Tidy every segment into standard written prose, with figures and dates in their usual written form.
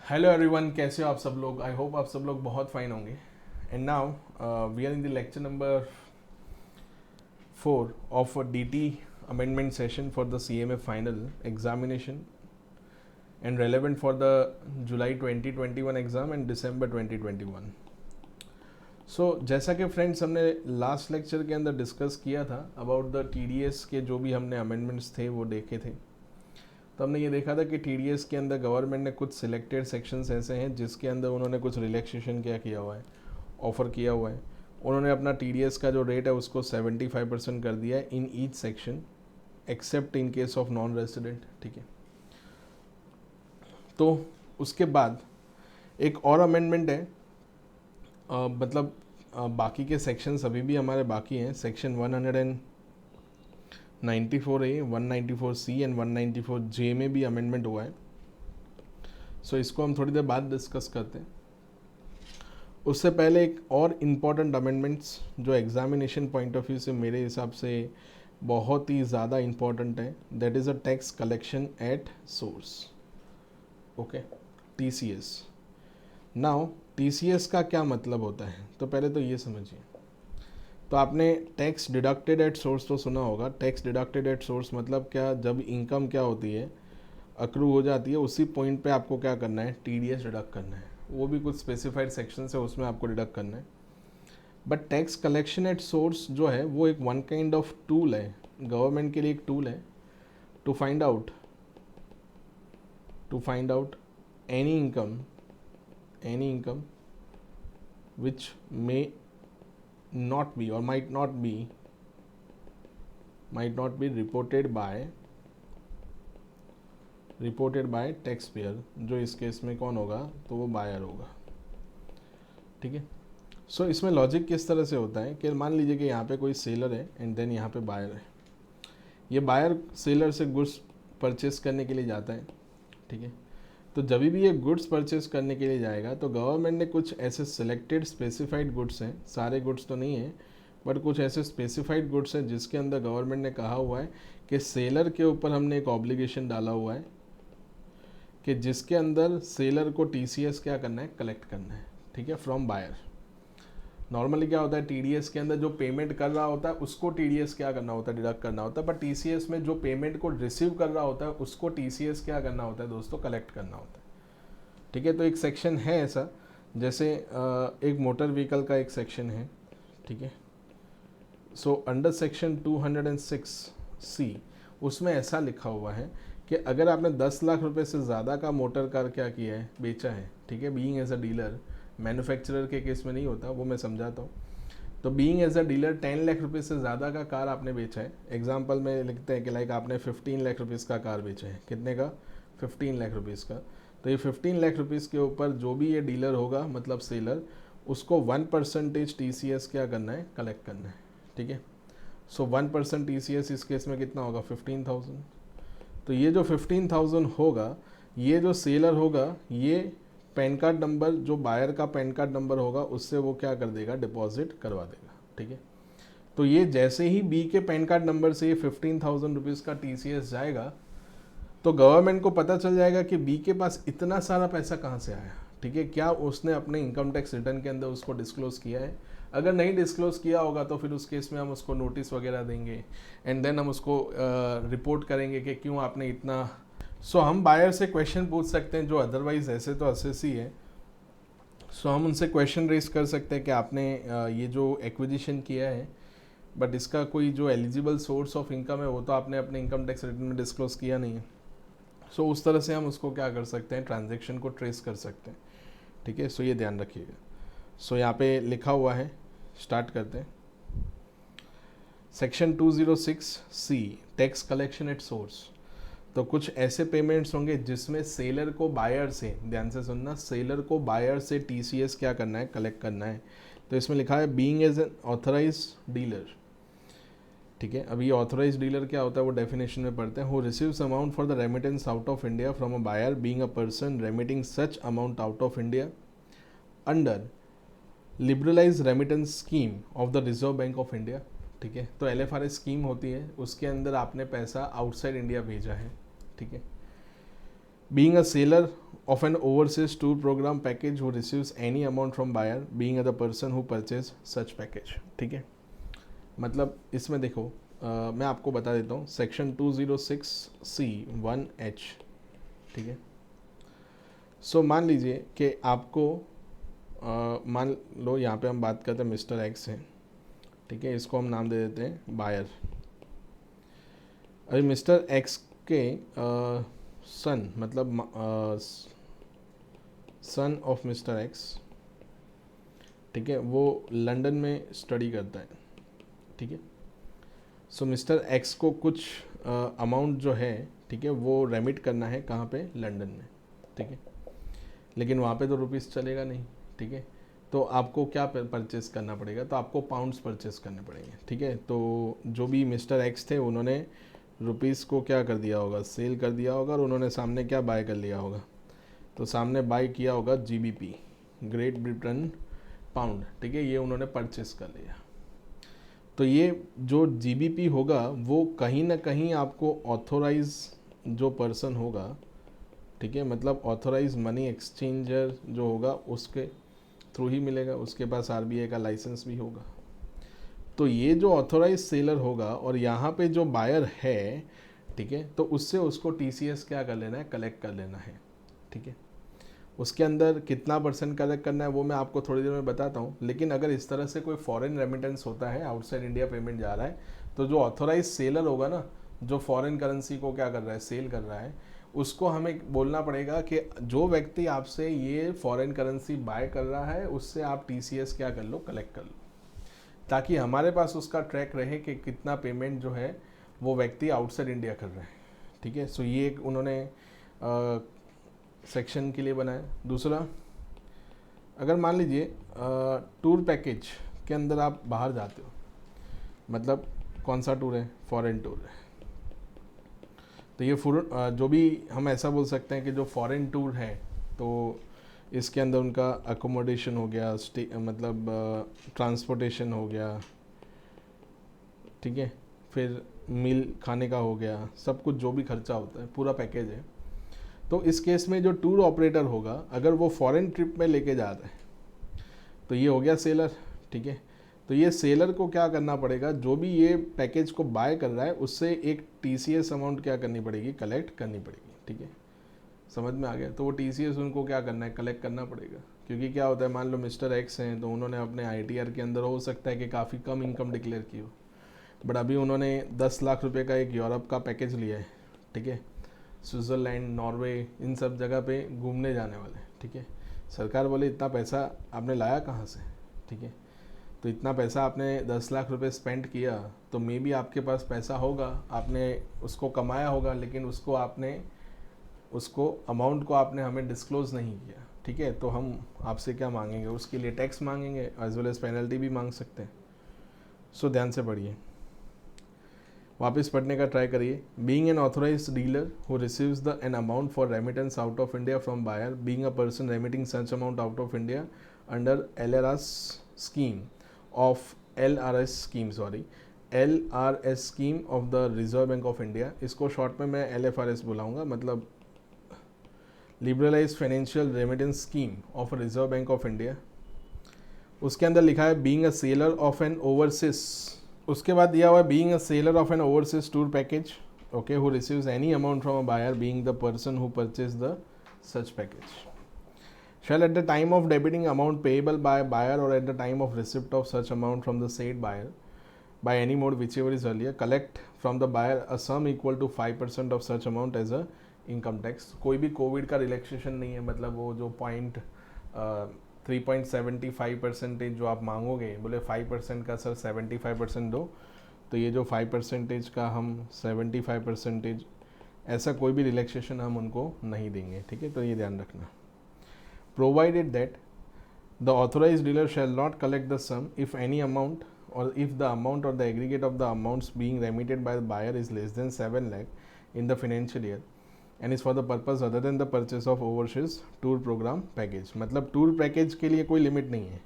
Hello everyone, कैसे हो आप सब लोग। आई होप आप सब लोग बहुत फाइन होंगे। And now we are in the lecture number 4 of DT amendment session for the CMA final examination and relevant for the July 2021 exam and December 2021. सो जैसा कि फ्रेंड्स हमने लास्ट लेक्चर के अंदर डिस्कस किया था अबाउट द TDS के जो भी हमने अमेंडमेंट्स थे वो देखे थे। तो हमने ये देखा था कि TDS के अंदर गवर्नमेंट ने कुछ सिलेक्टेड सेक्शंस ऐसे हैं जिसके अंदर उन्होंने कुछ रिलैक्सेशन क्या किया हुआ है, ऑफ़र किया हुआ है। उन्होंने अपना TDS का जो रेट है उसको 75% कर दिया है in each section accept in case of non resident. ठीक है, तो उसके बाद एक और अमेंडमेंट है, मतलब बाकी के सेक्शंस अभी भी हमारे बाकी हैं। Section 194A, 194C and 194J में भी अमेंडमेंट हुआ है। सो इसको हम थोड़ी देर बाद डिस्कस करते हैं। उससे पहले एक और इम्पॉर्टेंट अमेंडमेंट्स जो एग्जामिनेशन पॉइंट ऑफ व्यू से मेरे हिसाब से बहुत ही ज़्यादा इम्पॉर्टेंट है, that is a tax collection at source. Okay, TCS। Now TCS का क्या मतलब होता है, तो पहले तो ये समझिए। तो आपने टैक्स डिडक्टेड एट सोर्स तो सुना होगा। टैक्स डिडक्टेड एट सोर्स मतलब क्या, जब इनकम क्या होती है अक्रू हो जाती है उसी पॉइंट पे आपको क्या करना है, TDS डिडक्ट करना है। वो भी कुछ स्पेसिफाइड सेक्शन है उसमें आपको डिडक्ट करना है। But tax collection at source जो है वो एक वन काइंड ऑफ टूल है, गवर्नमेंट के लिए एक टूल है to find out any income which may not be or might not be reported by taxpayer। जो इस केस में कौन होगा, तो वो बायर होगा। ठीक है, सो इसमें लॉजिक किस तरह से होता है कि मान लीजिए कि यहाँ पे कोई सेलर है एंड देन यहाँ पे बायर है। ये बायर सेलर से गुड्स परचेस करने के लिए जाता है। ठीक है, तो जब भी ये गुड्स परचेस करने के लिए जाएगा तो गवर्नमेंट ने कुछ ऐसे सिलेक्टेड स्पेसिफाइड गुड्स हैं, सारे गुड्स तो नहीं है बट कुछ ऐसे स्पेसिफाइड गुड्स हैं जिसके अंदर गवर्नमेंट ने कहा हुआ है कि सेलर के ऊपर हमने एक ऑब्लिगेशन डाला हुआ है कि जिसके अंदर सेलर को TCS क्या करना है, कलेक्ट करना है। ठीक है, फ्रॉम बायर। नॉर्मली क्या होता है, TDS के अंदर जो पेमेंट कर रहा होता है उसको TDS क्या करना होता है, डिडक्ट करना होता है। बट TCS में जो पेमेंट को रिसीव कर रहा होता है उसको TCS क्या करना होता है दोस्तों, कलेक्ट करना होता है। ठीक है, तो एक सेक्शन है ऐसा, जैसे एक मोटर व्हीकल का एक सेक्शन है। ठीक है, सो अंडर सेक्शन 206C उसमें ऐसा लिखा हुआ है कि अगर आपने 10 लाख रुपए से ज़्यादा का मोटर कार क्या किया है, बेचा है। ठीक है, being as a dealer, manufacturer के केस में नहीं होता, वो मैं समझाता हूँ। तो being as a dealer 10 lakh रुपये से ज़्यादा का कार आपने बेचा है। एग्जाम्पल में लिखते हैं कि लाइक आपने 15 लाख रुपीज़ का कार बेचा है। कितने का, 15 लाख रुपीज़ का। तो ये 15 लाख रुपीज़ के ऊपर जो भी ये डीलर होगा, मतलब सेलर, उसको 1% TCS क्या करना है, कलेक्ट करना है। ठीक है, सो 1% TCS इस केस में कितना होगा, 15,000। तो ये जो 15,000 होगा, ये जो सेलर होगा ये पैन कार्ड नंबर, जो बायर का पैन कार्ड नंबर होगा उससे वो क्या कर देगा, डिपॉजिट करवा देगा। ठीक है, तो ये जैसे ही बी के पैन कार्ड नंबर से ये 15,000 रुपीज़ का TCS जाएगा तो गवर्नमेंट को पता चल जाएगा कि बी के पास इतना सारा पैसा कहाँ से आया। ठीक है, क्या उसने अपने इनकम टैक्स रिटर्न के अंदर उसको डिस्क्लोज़ किया है। अगर नहीं डिस्क्लोज़ किया होगा तो फिर उस केस में हम उसको नोटिस वगैरह देंगे एंड देन हम उसको रिपोर्ट करेंगे कि क्यों आपने इतना। सो हम बायर से क्वेश्चन पूछ सकते हैं, जो अदरवाइज ऐसे तो असेस ही है। सो हम उनसे क्वेश्चन रेज कर सकते हैं कि आपने ये जो एक्विजिशन किया है बट इसका कोई जो एलिजिबल सोर्स ऑफ इनकम है वो तो आपने अपने इनकम टैक्स रिटर्न में डिस्क्लोज़ किया नहीं है। सो उस तरह से हम उसको क्या कर सकते हैं, ट्रांजैक्शन को ट्रेस कर सकते हैं। ठीक है, सो ये ध्यान रखिएगा। सो यहाँ पे लिखा हुआ है, स्टार्ट करते हैं। Section 206C tax collection at source. तो कुछ ऐसे पेमेंट्स होंगे जिसमें सेलर को बायर से, ध्यान से सुनना, सेलर को बायर से TCS क्या करना है, कलेक्ट करना है। तो इसमें लिखा है being as an authorised dealer. ठीक है, अभी ऑथराइज डीलर क्या होता है वो डेफिनेशन में पढ़ते हैं। Who receives amount for the remittance out of India from a buyer being a person remitting such amount out of India under liberalise remittance scheme of the Reserve Bank of India. ठीक है, तो LFRS scheme होती है, उसके अंदर आपने पैसा outside India भेजा है। ठीक है, being a seller of an overseas tour program package who receives any amount from buyer being the person who purchase such package। ठीक है, मतलब इसमें देखो मैं आपको बता देता हूँ सेक्शन 206C1H। ठीक है, सो मान लीजिए कि आपको मान लो यहाँ पे हम बात करते हैं मिस्टर एक्स हैं। ठीक है, इसको हम नाम दे देते हैं बायर। अभी मिस्टर एक्स के सन मतलब सन ऑफ मिस्टर एक्स, ठीक है, वो लंदन में स्टडी करता है। ठीक है, सो मिस्टर एक्स को कुछ अमाउंट जो है, ठीक है, वो रेमिट करना है कहाँ पे, लंदन में। ठीक है, लेकिन वहाँ पे तो रुपीस चलेगा नहीं। ठीक है, तो आपको क्या परचेस करना पड़ेगा, तो आपको पाउंड्स परचेस करने पड़ेंगे। ठीक है, तो जो भी मिस्टर एक्स थे उन्होंने रुपीस को क्या कर दिया होगा, सेल कर दिया होगा, और उन्होंने सामने क्या बाय कर लिया होगा, तो सामने बाय किया होगा GBP, ग्रेट ब्रिटेन पाउंड। ठीक है, ये उन्होंने परचेस कर लिया। तो ये जो GBP होगा वो कहीं ना कहीं आपको ऑथोराइज जो पर्सन होगा, ठीक है, मतलब ऑथोराइज मनी एक्सचेंजर जो होगा उसके थ्रू ही मिलेगा, उसके पास RBI का लाइसेंस भी होगा। तो ये जो ऑथोराइज सेलर होगा और यहाँ पे जो बायर है, ठीक है, तो उससे उसको TCS क्या कर लेना है, कलेक्ट कर लेना है। ठीक है, उसके अंदर कितना % कलेक्ट करना है वो मैं आपको थोड़ी देर में बताता हूँ। लेकिन अगर इस तरह से कोई फॉरेन रेमिटेंस होता है, आउटसाइड इंडिया पेमेंट जा रहा है, तो जो ऑथोराइज सेलर होगा ना, जो फॉरेन करेंसी को क्या कर रहा है, सेल कर रहा है, उसको हमें बोलना पड़ेगा कि जो व्यक्ति आपसे ये फॉरेन करेंसी बाय कर रहा है उससे आप TCS क्या कर लो, कलेक्ट कर लो, ताकि हमारे पास उसका ट्रैक रहे कि कितना पेमेंट जो है वो व्यक्ति आउटसाइड इंडिया कर रहा है। ठीक है, सो ये एक उन्होंने सेक्शन के लिए बनाया। दूसरा, अगर मान लीजिए टूर पैकेज के अंदर आप बाहर जाते हो, मतलब कौन सा टूर है, फॉरेन टूर है, तो ये जो भी हम ऐसा बोल सकते हैं कि जो फॉरेन टूर है, तो इसके अंदर उनका अकोमोडेशन हो गया, मतलब ट्रांसपोर्टेशन हो गया, ठीक है, फिर मील खाने का हो गया, सब कुछ जो भी खर्चा होता है पूरा पैकेज है। तो इस केस में जो टूर ऑपरेटर होगा, अगर वो फॉरेन ट्रिप में लेके जा रहा है, तो ये हो गया सेलर। ठीक है, तो ये सेलर को क्या करना पड़ेगा, जो भी ये पैकेज को बाय कर रहा है उससे एक TCS अमाउंट क्या करनी पड़ेगी, कलेक्ट करनी पड़ेगी। ठीक है, समझ में आ गया। तो वो TCS उनको क्या करना है, कलेक्ट करना पड़ेगा। क्योंकि क्या होता है, मान लो मिस्टर एक्स हैं, तो उन्होंने अपने ITR के अंदर हो सकता है कि काफ़ी कम इनकम डिक्लेयर की हो, बट अभी उन्होंने 10 लाख रुपए का एक यूरोप का पैकेज लिया है। ठीक है, स्विट्ज़रलैंड, नॉर्वे, इन सब जगह पे घूमने जाने वाले। ठीक है, सरकार बोले इतना पैसा आपने लाया कहाँ से। ठीक है, तो इतना पैसा आपने 10 लाख रुपए स्पेंड किया, तो मे बी आपके पास पैसा होगा, आपने उसको कमाया होगा, लेकिन उसको अमाउंट को आपने हमें डिस्क्लोज़ नहीं किया। ठीक है, तो हम आपसे क्या मांगेंगे, उसके लिए टैक्स मांगेंगे, एज वेल एज पेनल्टी भी मांग सकते हैं। सो ध्यान से पढ़िए, वापस पढ़ने का ट्राई करिए। Being an authorised dealer who receives the an amount for remittance out of India from buyer, being a person remitting such amount out of India under LRS scheme of the Reserve Bank of India. इसको short में मैं LFRS बुलाऊंगा, मतलब liberalise financial remittance scheme of Reserve Bank of India. उसके अंदर लिखा है being a seller of an overseas, उसके बाद दिया हुआ है being a seller of an overseas tour package, okay, who receives any amount from a buyer being the person who purchase the such package shall at the time of debiting amount payable by buyer or at the time of receipt of such amount from the said buyer by any mode whichever is earlier collect from the buyer a sum equal to 5% of such amount as a income tax। कोई भी Covid का relaxation नहीं है, मतलब वो जो 3.75% जो आप मांगोगे, बोले 5% का सर 75% दो, तो ये जो 5% का हम 75%, ऐसा कोई भी रिलैक्सेशन हम उनको नहीं देंगे। ठीक है, तो ये ध्यान रखना। Provided that the authorized dealer shall not collect the sum if any amount or if the amount or the aggregate of the amounts being remitted by the buyer is less than 7 lakh in the financial year and is for the purpose other than the purchase of overseas tour program package। मतलब tour package के लिए कोई limit नहीं है,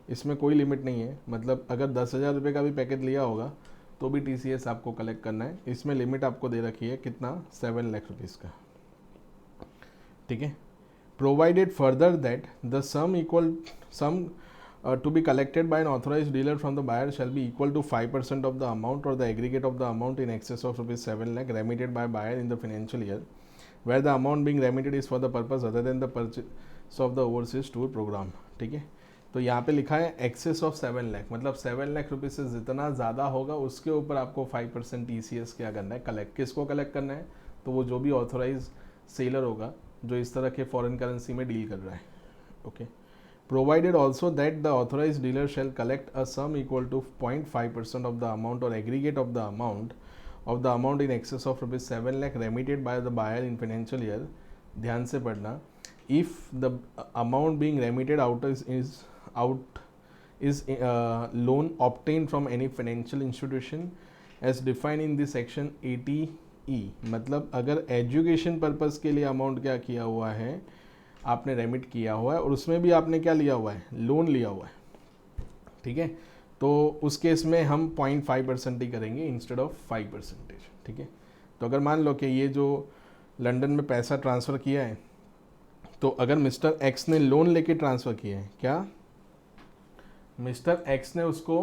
इसमें कोई limit नहीं है। मतलब अगर 10,000 रुपये का भी पैकेज लिया होगा तो भी TCS आपको कलेक्ट करना है। इसमें लिमिट आपको दे रखी है कितना, 7 लाख रुपीज़ का। ठीक है। Provided further that the sum to be collected by an authorized dealer from the buyer shall be equal to 5% of the amount or the aggregate of the amount in excess of rupees 7 lakh remitted by buyer in the financial year, where the amount being remitted is for the purpose other than the purchase of the overseas tour program। ठीक है, तो यहाँ पे लिखा है access of 7 lakh, मतलब 7 लाख रुपये से जितना ज़्यादा होगा उसके ऊपर आपको 5% TCS क्या करना है, कलेक्ट। किसको कलेक्ट करना है? तो वो जो भी ऑथोराइज सेलर होगा जो इस तरह के फॉरेन करेंसी में डील कर रहा है। Okay, provided also that the authorized dealer shall collect a sum equal to 0.5% of the amount or aggregate of the amount in excess of rupees 7 lakh remitted by the buyer in financial year। ध्यान से पढ़ना, if the amount being remitted out is loan obtained from any financial institution as defined in this section 80E, मतलब अगर education purpose के लिए amount क्या किया हुआ है, आपने रेमिट किया हुआ है और उसमें भी आपने क्या लिया हुआ है, लोन लिया हुआ है। ठीक है, तो उस केस में हम 0.5% ही करेंगे इंस्टेड ऑफ 5%। ठीक है, तो अगर मान लो कि ये जो लंदन में पैसा ट्रांसफ़र किया है, तो अगर मिस्टर एक्स ने लोन लेके ट्रांसफ़र किया है, क्या मिस्टर एक्स ने उसको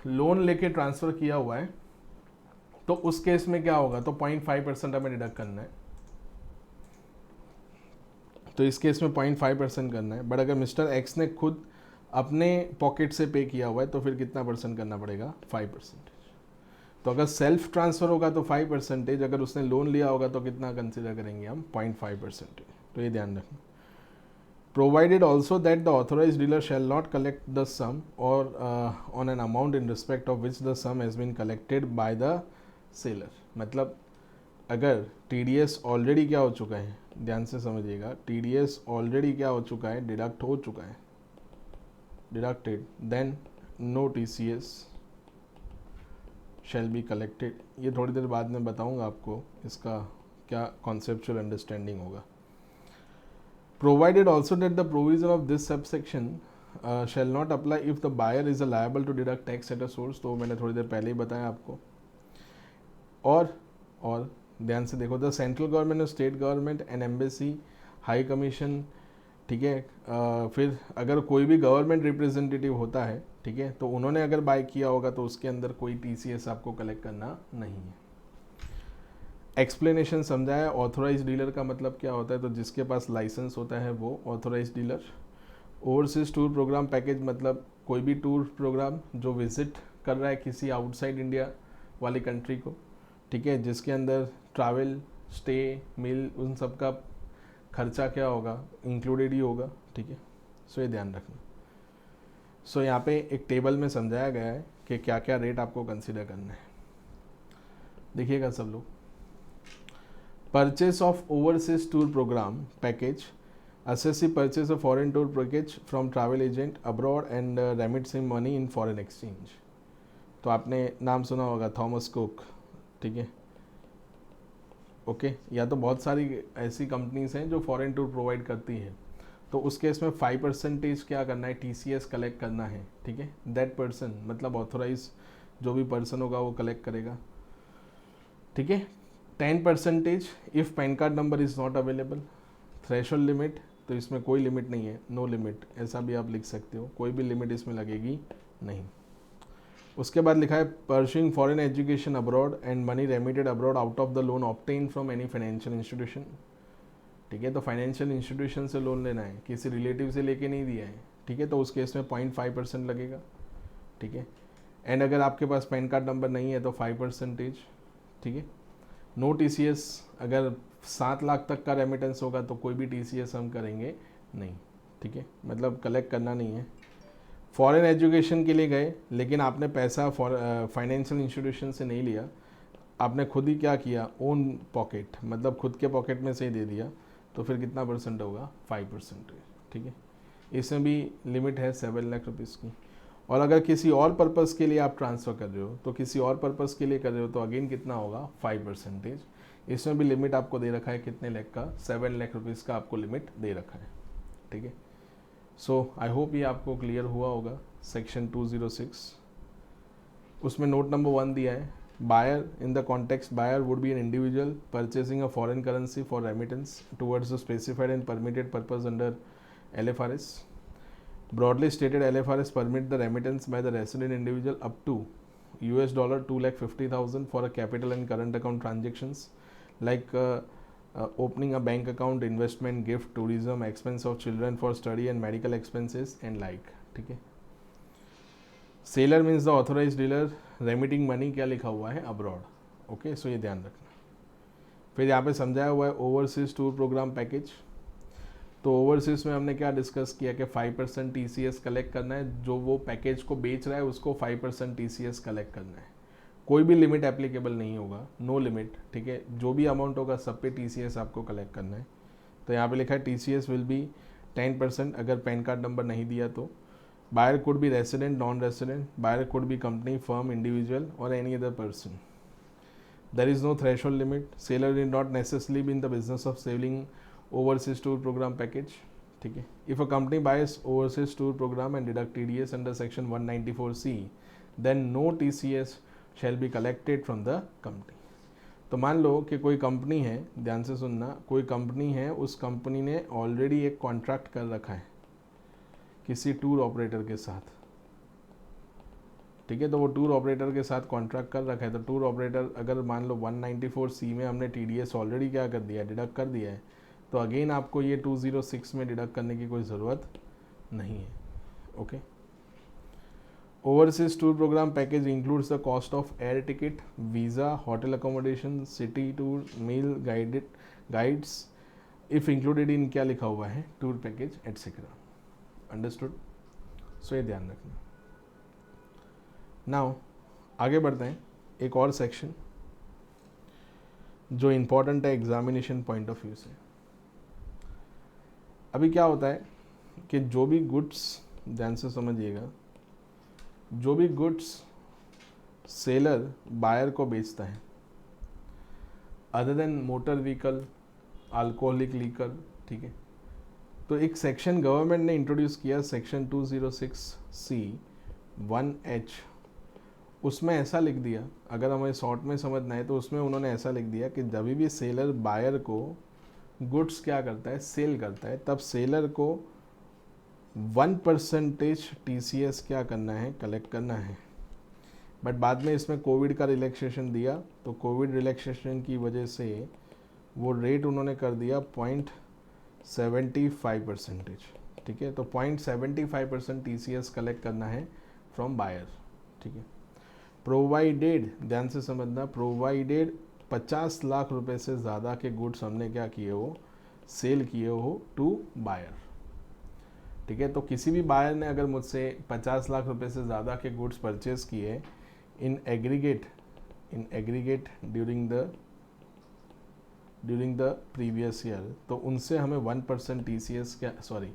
लोन लेके ट्रांसफ़र किया हुआ है, तो उस केस में क्या होगा, तो 0.5% हमें डिडक्ट करना है। तो इस केस में 0.5% करना है। बट अगर मिस्टर एक्स ने खुद अपने पॉकेट से पे किया हुआ है तो फिर कितना परसेंट करना पड़ेगा, 5%। तो अगर सेल्फ ट्रांसफ़र होगा तो 5%, अगर उसने लोन लिया होगा तो कितना कंसिडर करेंगे हम, 0.5%। तो ये ध्यान रखना। Provided also that the authorise dealer shall not collect the sum or on an amount in respect of which the sum has been collected by the seller. मतलब अगर TDS ऑलरेडी क्या हो चुका है, ध्यान से समझिएगा, TDS ऑलरेडी क्या हो चुका है, डिडक्ट हो चुका है, deducted, then no TCS shall be collected. ये थोड़ी देर बाद में बताऊंगा आपको इसका क्या कॉन्सेप्चुअल अंडरस्टैंडिंग होगा। Provided also that the provision of this subsection shall not apply if the buyer is liable to deduct tax at a source. तो मैंने थोड़ी देर पहले ही बताया आपको। और ध्यान से देखो, द सेंट्रल गवर्नमेंट और state government and embassy, high commission, ठीक है, फिर अगर कोई भी गवर्नमेंट रिप्रेजेंटेटिव होता है, ठीक है, तो उन्होंने अगर बाय किया होगा तो उसके अंदर कोई TCS आपको कलेक्ट करना नहीं है। एक्सप्लेनेशन समझाया। ऑथोराइज डीलर का मतलब क्या होता है, तो जिसके पास लाइसेंस होता है वो authorise dealer. Overseas tour programme package मतलब कोई भी टूर प्रोग्राम जो विजिट कर रहा है किसी आउटसाइड इंडिया वाली कंट्री को, ठीक है, जिसके अंदर ट्रैवल, स्टे, मील, उन सब का खर्चा क्या होगा, इंक्लूडेड ही होगा। ठीक है, सो ये ध्यान रखना। सो यहाँ पे एक टेबल में समझाया गया है कि क्या क्या रेट आपको कंसीडर करना है। देखिएगा सब लोग। Purchase of overseas tour programme package, assess the purchase of foreign tour package from travel agent abroad and remits him money in foreign exchange। तो आपने नाम सुना होगा थॉमस कुक, ठीक है, ओके। या तो बहुत सारी ऐसी कंपनीज हैं जो फॉरेन टूर प्रोवाइड करती हैं, तो उस केस में 5% क्या करना है, TCS कलेक्ट करना है। ठीक है, दैट पर्सन मतलब ऑथोराइज जो भी पर्सन होगा वो कलेक्ट करेगा। ठीक है, 10% if pan card number is not available. Threshold limit, तो इसमें कोई लिमिट नहीं है, नो लिमिट, ऐसा भी आप लिख सकते हो, कोई भी लिमिट इसमें लगेगी नहीं। उसके बाद लिखा है pursuing foreign education abroad and money remitted abroad out of the loan obtain from any financial institution. ठीक है, तो फाइनेंशियल इंस्टीट्यूशन से लोन लेना है, किसी रिलेटिव से लेके नहीं दिया है। ठीक है, तो उस केस में 0.5% लगेगा। ठीक है, एंड अगर आपके पास पैन कार्ड नंबर नहीं है तो 5%। ठीक है, नो TCS, अगर 7 लाख तक का रेमिटेंस होगा तो कोई भी TCS हम करेंगे नहीं। ठीक है, मतलब कलेक्ट करना नहीं है। फॉरेन एजुकेशन के लिए गए लेकिन आपने पैसा फाइनेंशियल इंस्टीट्यूशन से नहीं लिया, आपने खुद ही क्या किया, ओन पॉकेट, मतलब खुद के पॉकेट में से ही दे दिया, तो फिर कितना परसेंट होगा, 5%। ठीक है, इसमें भी लिमिट है 7 लाख रुपीज़ की। और अगर किसी और पर्पज़ के लिए आप ट्रांसफ़र कर रहे हो, तो किसी और पर्पज़ के लिए कर रहे हो तो अगेन कितना होगा, 5%। इसमें भी लिमिट आपको दे रखा है कितने लाख का, 7 लाख रुपीज़ का आपको लिमिट दे रखा है। ठीक है, सो आई होप ये आपको क्लियर हुआ होगा। सेक्शन 206 उसमें नोट नंबर 1 दिया है, Buyer, in the context, buyer would be an individual purchasing a foreign currency for remittance towards a specified and permitted purpose under LFRS. Broadly stated, LFRS permit the remittance by the resident individual up to US dollar 2,50,000 for a capital and current account transactions like opening a bank account, investment, gift, tourism, expense of children for study and medical expenses and like. ठीक है. Seller means the authorise dealer remitting money, क्या लिखा हुआ है, abroad. Okay, सो ये ध्यान रखना. फिर यहाँ पे समझाया हुआ है ओवरसीज टूर प्रोग्राम पैकेज. तो ओवरसीज में हमने क्या डिस्कस किया कि 5% TCS कलेक्ट करना है. जो वो पैकेज को बेच रहा है उसको 5% TCS कलेक्ट करना है. कोई भी लिमिट एप्लीकेबल नहीं होगा, नो लिमिट. ठीक है, जो भी अमाउंट होगा सब पे TCS आपको कलेक्ट करना है. तो यहाँ पे लिखा है TCS विल बी 10% अगर पैन कार्ड नंबर नहीं दिया तो. Buyer could be resident, non-resident. Buyer could be company, firm, individual, or any other person. There is no threshold limit. Seller need not necessarily be in the business of selling overseas tour program package. ठीक है. If a company buys overseas tour program and deduct TDS under section 194C, then no TCS shall be collected from the company. तो मान लो कि कोई company है, ध्यान से सुनना, कोई कंपनी है, उस कंपनी ने ऑलरेडी एक कॉन्ट्रैक्ट कर रखा है किसी टूर ऑपरेटर के साथ. ठीक है, तो वो टूर ऑपरेटर के साथ कॉन्ट्रैक्ट कर रखा है. तो टूर ऑपरेटर अगर मान लो 194C में हमने TDS ऑलरेडी क्या कर दिया है, डिडक्ट कर दिया है, तो अगेन आपको ये 206 में डिडक्ट करने की कोई ज़रूरत नहीं है. Okay. Overseas tour programme package includes the cost of air ticket, visa, hotel accommodation, city tour, meal, guides if included in, क्या लिखा हुआ है, tour package etcetera. Understood. So ये ध्यान रखना. नाउ आगे बढ़ते हैं. एक और सेक्शन जो इम्पोर्टेंट है एग्जामिनेशन पॉइंट ऑफ व्यू से. अभी क्या होता है कि जो भी गुड्स, ध्यान से समझिएगा, जो भी गुड्स सेलर बायर को बेचता है other than motor vehicle, alcoholic liquor, ठीक है, तो एक सेक्शन गवर्नमेंट ने इंट्रोड्यूस किया, सेक्शन 206C(1)H. उसमें ऐसा लिख दिया, अगर हमें शॉर्ट में समझना है तो उसमें उन्होंने ऐसा लिख दिया कि जब भी सेलर बायर को गुड्स क्या करता है, सेल करता है, तब सेलर को 1% TCS क्या करना है, कलेक्ट करना है. बट बाद में इसमें कोविड का रिलैक्सेशन दिया, तो कोविड रिलैक्सेशन की वजह से वो रेट उन्होंने कर दिया 0.75%. ठीक है, तो 0.75% TCS कलेक्ट करना है फ्रॉम बायर. ठीक है. प्रोवाइडेड, ध्यान से समझना, प्रोवाइडेड 50 लाख रुपए से ज़्यादा के गुड्स हमने क्या किए हो, सेल किए हो टू बायर. ठीक है, तो किसी भी बायर ने अगर मुझसे 50 लाख रुपए से ज़्यादा के गुड्स परचेज किए in aggregate during the previous year, तो उनसे हमें 1% TCS क्या, सॉरी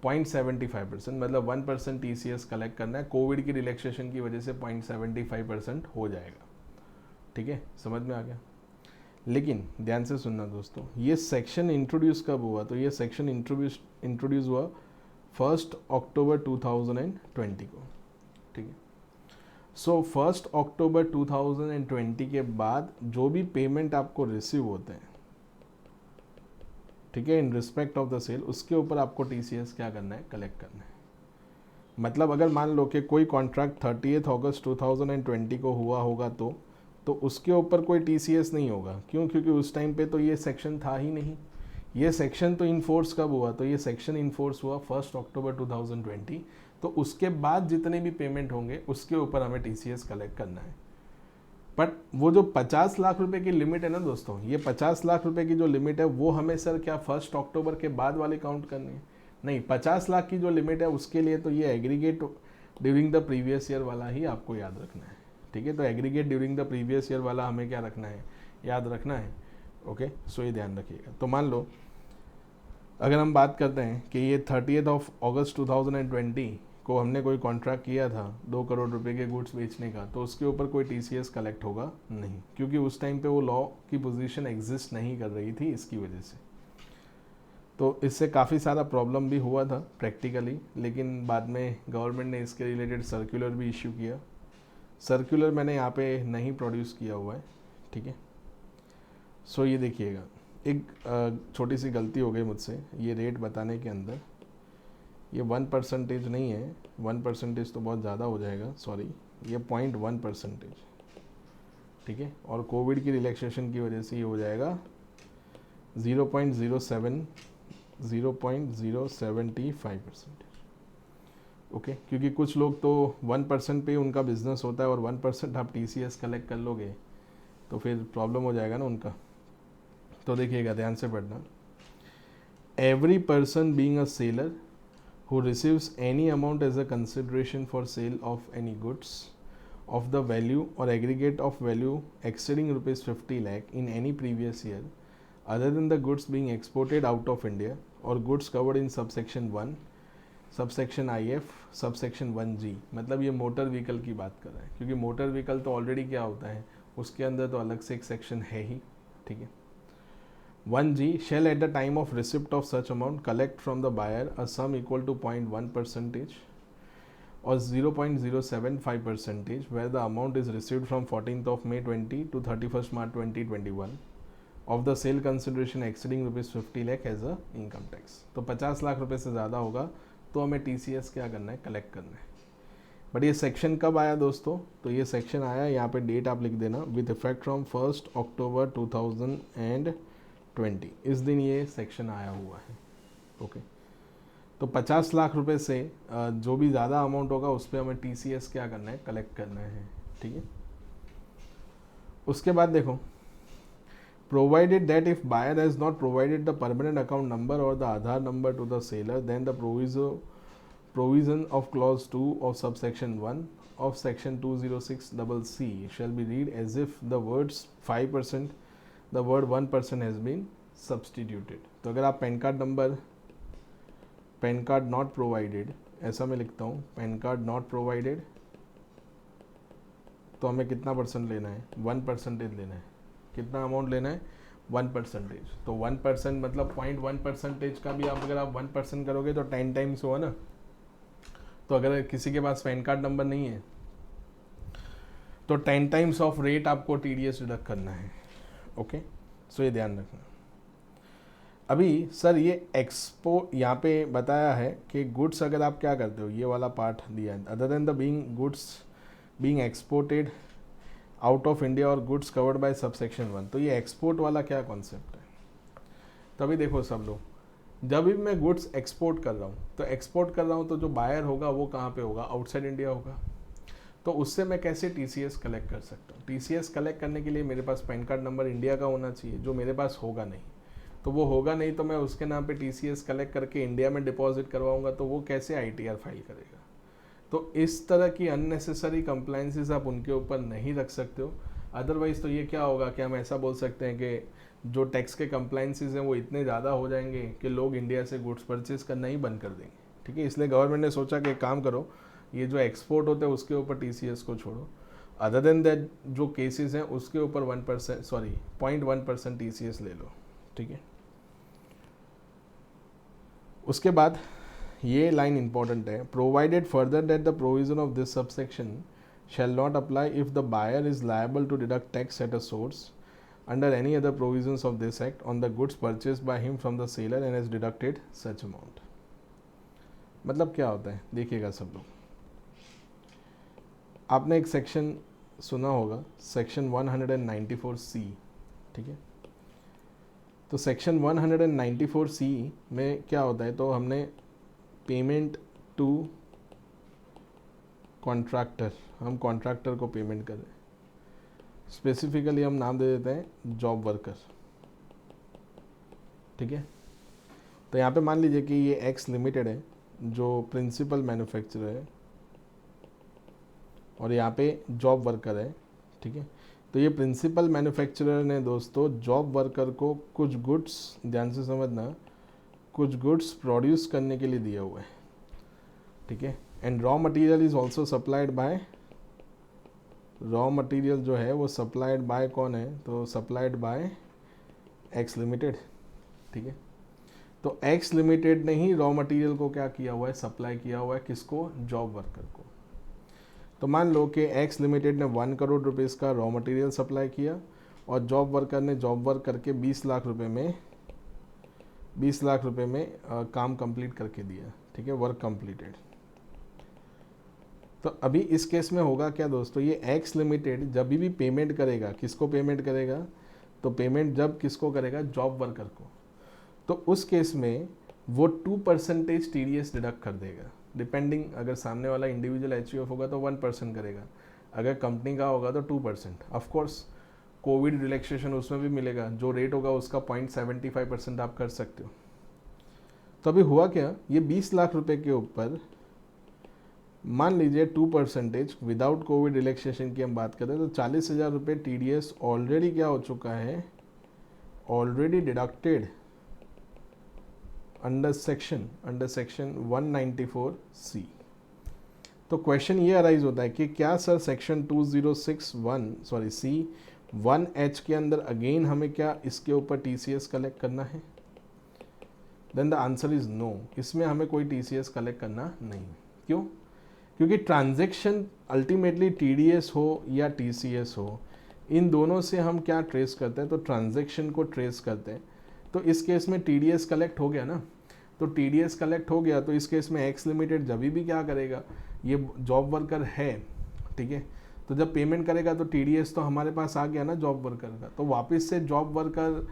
0.75%, मतलब 1% TCS कलेक्ट करना है. कोविड की रिलैक्सेशन की वजह से 0.75% हो जाएगा. ठीक है, समझ में आ गया. लेकिन ध्यान से सुनना दोस्तों, ये सेक्शन इंट्रोड्यूस कब हुआ, तो ये सेक्शन इंट्रोड्यूस हुआ 1 अक्टूबर 2020 को. ठीक है. सो 1 अक्टूबर 2020 के बाद जो भी पेमेंट आपको रिसीव होते हैं, ठीक है, in respect of the sale, उसके ऊपर आपको TCS क्या करना है, कलेक्ट करना है. मतलब अगर मान लो कि कोई कॉन्ट्रैक्ट 30 अगस्त 2020 को हुआ होगा तो उसके ऊपर कोई TCS नहीं होगा. क्यों? क्योंकि उस टाइम पे तो ये सेक्शन था ही नहीं. ये सेक्शन तो इन्फोर्स कब हुआ, तो ये सेक्शन इन्फोर्स हुआ 1 अक्टूबर 2020. तो उसके बाद जितने भी पेमेंट होंगे उसके ऊपर हमें TCS कलेक्ट करना है. बट वो जो 50 लाख रुपए की लिमिट है ना दोस्तों, ये 50 लाख रुपए की जो लिमिट है वो हमें सर क्या 1 अक्टूबर के बाद वाली काउंट करनी है? नहीं, 50 लाख की जो लिमिट है उसके लिए तो ये aggregate during the previous year वाला ही आपको याद रखना है. ठीक है, तो aggregate during the previous year वाला हमें क्या रखना है, याद रखना है. ओके, सो ये ध्यान रखिएगा. तो मान लो अगर हम बात करते हैं कि ये 30 अगस्त 2020 को हमने कोई कॉन्ट्रैक्ट किया था 2 करोड़ रुपए के गुड्स बेचने का, तो उसके ऊपर कोई TCS कलेक्ट होगा नहीं, क्योंकि उस टाइम पे वो लॉ की पोजीशन एग्जिस्ट नहीं कर रही थी इसकी वजह से. तो इससे काफ़ी सारा प्रॉब्लम भी हुआ था प्रैक्टिकली, लेकिन बाद में गवर्नमेंट ने इसके रिलेटेड सर्कुलर भी इश्यू किया सर्कुलर मैंने यहाँ पे नहीं प्रोड्यूस किया हुआ है, ठीक है। सो ये देखिएगा, एक छोटी सी गलती हो गई मुझसे, ये रेट बताने के अंदर ये 1% नहीं है, 1% तो बहुत ज़्यादा हो जाएगा, सॉरी, ये 0.1%, ठीक है। और कोविड की रिलैक्सेशन की वजह से ये हो जाएगा 0.075%, ओके। क्योंकि कुछ लोग तो 1% पे उनका बिजनेस होता है और 1% आप TCS कलेक्ट कर लोगे तो फिर प्रॉब्लम हो जाएगा ना उनका। तो देखिएगा, ध्यान से पढ़ना। Every person being a seller who receives any amount as a consideration for sale of any goods of the value or aggregate of value exceeding rupees 50 lakh in any previous year other than the goods being exported out of India or goods covered in subsection 1 subsection IF subsection 1G, मतलब ये motor vehicle की बात कर रहा है, क्योंकि motor vehicle तो already क्या होता है, उसके अंदर तो अलग से एक सेक्शन है ही, ठीक है। 1G shall at the time of receipt of such amount collect from the buyer a sum equal to 0.1% or 0.075% where the amount is received from 14th of May 20 to 31st March 2021 of the sale consideration exceeding rupees 50 lakh as a income tax। तो 50 लाख रुपए से ज़्यादा होगा तो हमें TCS क्या करना है, कलेक्ट करना है। बट ये सेक्शन कब आया दोस्तों, तो ये सेक्शन आया, यहाँ पे डेट आप लिख देना, विद इफेक्ट फ्रॉम 1 अक्टूबर 2020, इस दिन ये सेक्शन आया हुआ है, ओके। तो 50 लाख रुपए से जो भी ज़्यादा अमाउंट होगा उस पर हमें TCS क्या करना है, कलेक्ट करना है, ठीक है। उसके बाद देखो, provided that if buyer has not provided the permanent account number or the Aadhaar number to the seller, then the provision of clause 2 of subsection 1 of section 206C shall be read as if the words 5%, the word 1% has been substituted। तो अगर आप pan card not provided, ऐसा मैं लिखता हूँ, pan card not provided, तो हमें कितना परसेंट लेना है, 1% लेना है। कितना अमाउंट लेना है, 1%। तो 1% मतलब 0.1% का भी आप अगर आप 1% करोगे तो 10 टाइम्स हुआ ना। तो अगर किसी के पास पैन कार्ड नंबर नहीं है तो 10 टाइम्स ऑफ रेट आपको TDS डिडक्ट करना है, ओके। सो ये ध्यान रखना। अभी सर ये यहाँ पे बताया है कि गुड्स अगर आप क्या करते हो, ये वाला पार्ट दिया है, other than the goods being exported out of India और गुड्स कवर्ड बाय सबसेक्शन 1। तो ये एक्सपोर्ट वाला क्या कॉन्सेप्ट है, तभी देखो सब लोग, जब भी मैं गुड्स एक्सपोर्ट कर रहा हूँ तो जो बायर होगा वो कहाँ पे होगा, आउटसाइड इंडिया होगा। तो उससे मैं कैसे TCS कलेक्ट कर सकता हूँ, TCS कलेक्ट करने के लिए मेरे पास पैन कार्ड नंबर इंडिया का होना चाहिए, जो मेरे पास होगा नहीं। तो वो होगा नहीं तो मैं उसके नाम पे TCS कलेक्ट करके इंडिया में डिपॉजिट करवाऊँगा, तो वो कैसे ITR फाइल करेगा। तो इस तरह की अननेसेसरी कंप्लाइंसेस आप उनके ऊपर नहीं रख सकते हो। अदरवाइज़ तो ये क्या होगा कि हम ऐसा बोल सकते हैं कि जो टैक्स के कंप्लाइंसेस हैं वो इतने ज़्यादा हो जाएंगे कि लोग इंडिया से गुड्स परचेज करना ही बंद कर देंगे, ठीक है। इसलिए गवर्नमेंट ने सोचा कि काम करो, ये जो एक्सपोर्ट होते हैं उसके ऊपर TCS को छोड़ो, अदर देन दैट जो केसेस हैं उसके ऊपर 0.1% TCS ले लो, ठीक है। उसके बाद ये लाइन इंपॉर्टेंट है, provided further that the provision of this subsection shall not apply if the buyer is liable to deduct tax at a source under any other provisions of this act on the goods purchased by him from the seller and has deducted such amount। मतलब क्या होता है, देखिएगा सब लोग, आपने एक section सुना होगा, सेक्शन 194C, ठीक है। तो सेक्शन 194C में क्या होता है, तो हमने पेमेंट टू कॉन्ट्रैक्टर, हम कॉन्ट्रैक्टर को पेमेंट कर रहे हैं, स्पेसिफिकली हम नाम दे देते हैं जॉब वर्कर, ठीक है। तो यहाँ पे मान लीजिए कि ये एक्स लिमिटेड है जो प्रिंसिपल मैन्युफैक्चरर है और यहाँ पे जॉब वर्कर है, ठीक है। तो ये प्रिंसिपल मैन्युफैक्चरर ने दोस्तों जॉब वर्कर को कुछ गुड्स, ध्यान से समझना, कुछ गुड्स प्रोड्यूस करने के लिए दिया हुआ है, ठीक है। And raw material is also supplied by, raw material जो है वो सप्लाइड बाय कौन है, तो सप्लाइड बाय एक्स लिमिटेड, ठीक है। तो एक्स लिमिटेड ने ही रॉ मटेरियल को क्या किया हुआ है, सप्लाई किया हुआ है, किसको, जॉब वर्कर को। तो मान लो कि एक्स लिमिटेड ने 1 करोड़ रुपीज़ का रॉ मटेरियल सप्लाई किया और जॉब वर्कर ने जॉब वर्क करके 20 लाख रुपए में काम कंप्लीट करके दिया, ठीक है, वर्क कंप्लीटेड। तो अभी इस केस में होगा क्या दोस्तों, ये एक्स लिमिटेड जब भी पेमेंट करेगा, किसको पेमेंट करेगा, तो पेमेंट जब किसको करेगा, जॉब वर्कर को, तो उस केस में वो 2% TDS डिडक्ट कर देगा। डिपेंडिंग, अगर सामने वाला इंडिविजुअल HUF होगा तो 1% करेगा, अगर कंपनी का होगा तो 2%। ऑफकोर्स कोविड रिलैक्सेशन उसमें भी मिलेगा, जो रेट होगा उसका 0.75% आप कर सकते हो। तो अभी हुआ क्या, ये 20 लाख रुपए के ऊपर मान लीजिए 2% विदाउट कोविड रिलैक्सेशन की हम बात करें तो 40,000 रुपये TDS ऑलरेडी क्या हो चुका है, already deducted under section 194C। तो क्वेश्चन ये अराइज होता है कि क्या सर सेक्शन 2061 C1H के अंदर अगेन हमें क्या इसके ऊपर TCS कलेक्ट करना है? Then the answer is no, इसमें हमें कोई TCS कलेक्ट करना नहीं। क्यों? क्योंकि ट्रांजैक्शन अल्टीमेटली TDS हो या TCS हो, इन दोनों से हम क्या ट्रेस करते हैं, तो ट्रांजैक्शन को ट्रेस करते हैं। तो इस केस में TDS कलेक्ट हो गया ना, तो TDS कलेक्ट हो गया तो इस केस में एक्स लिमिटेड जब भी क्या करेगा, ये जॉब वर्कर है, ठीक है, तो जब पेमेंट करेगा तो TDS तो हमारे पास आ गया ना जॉब वर्कर का, तो वापस से जॉब वर्कर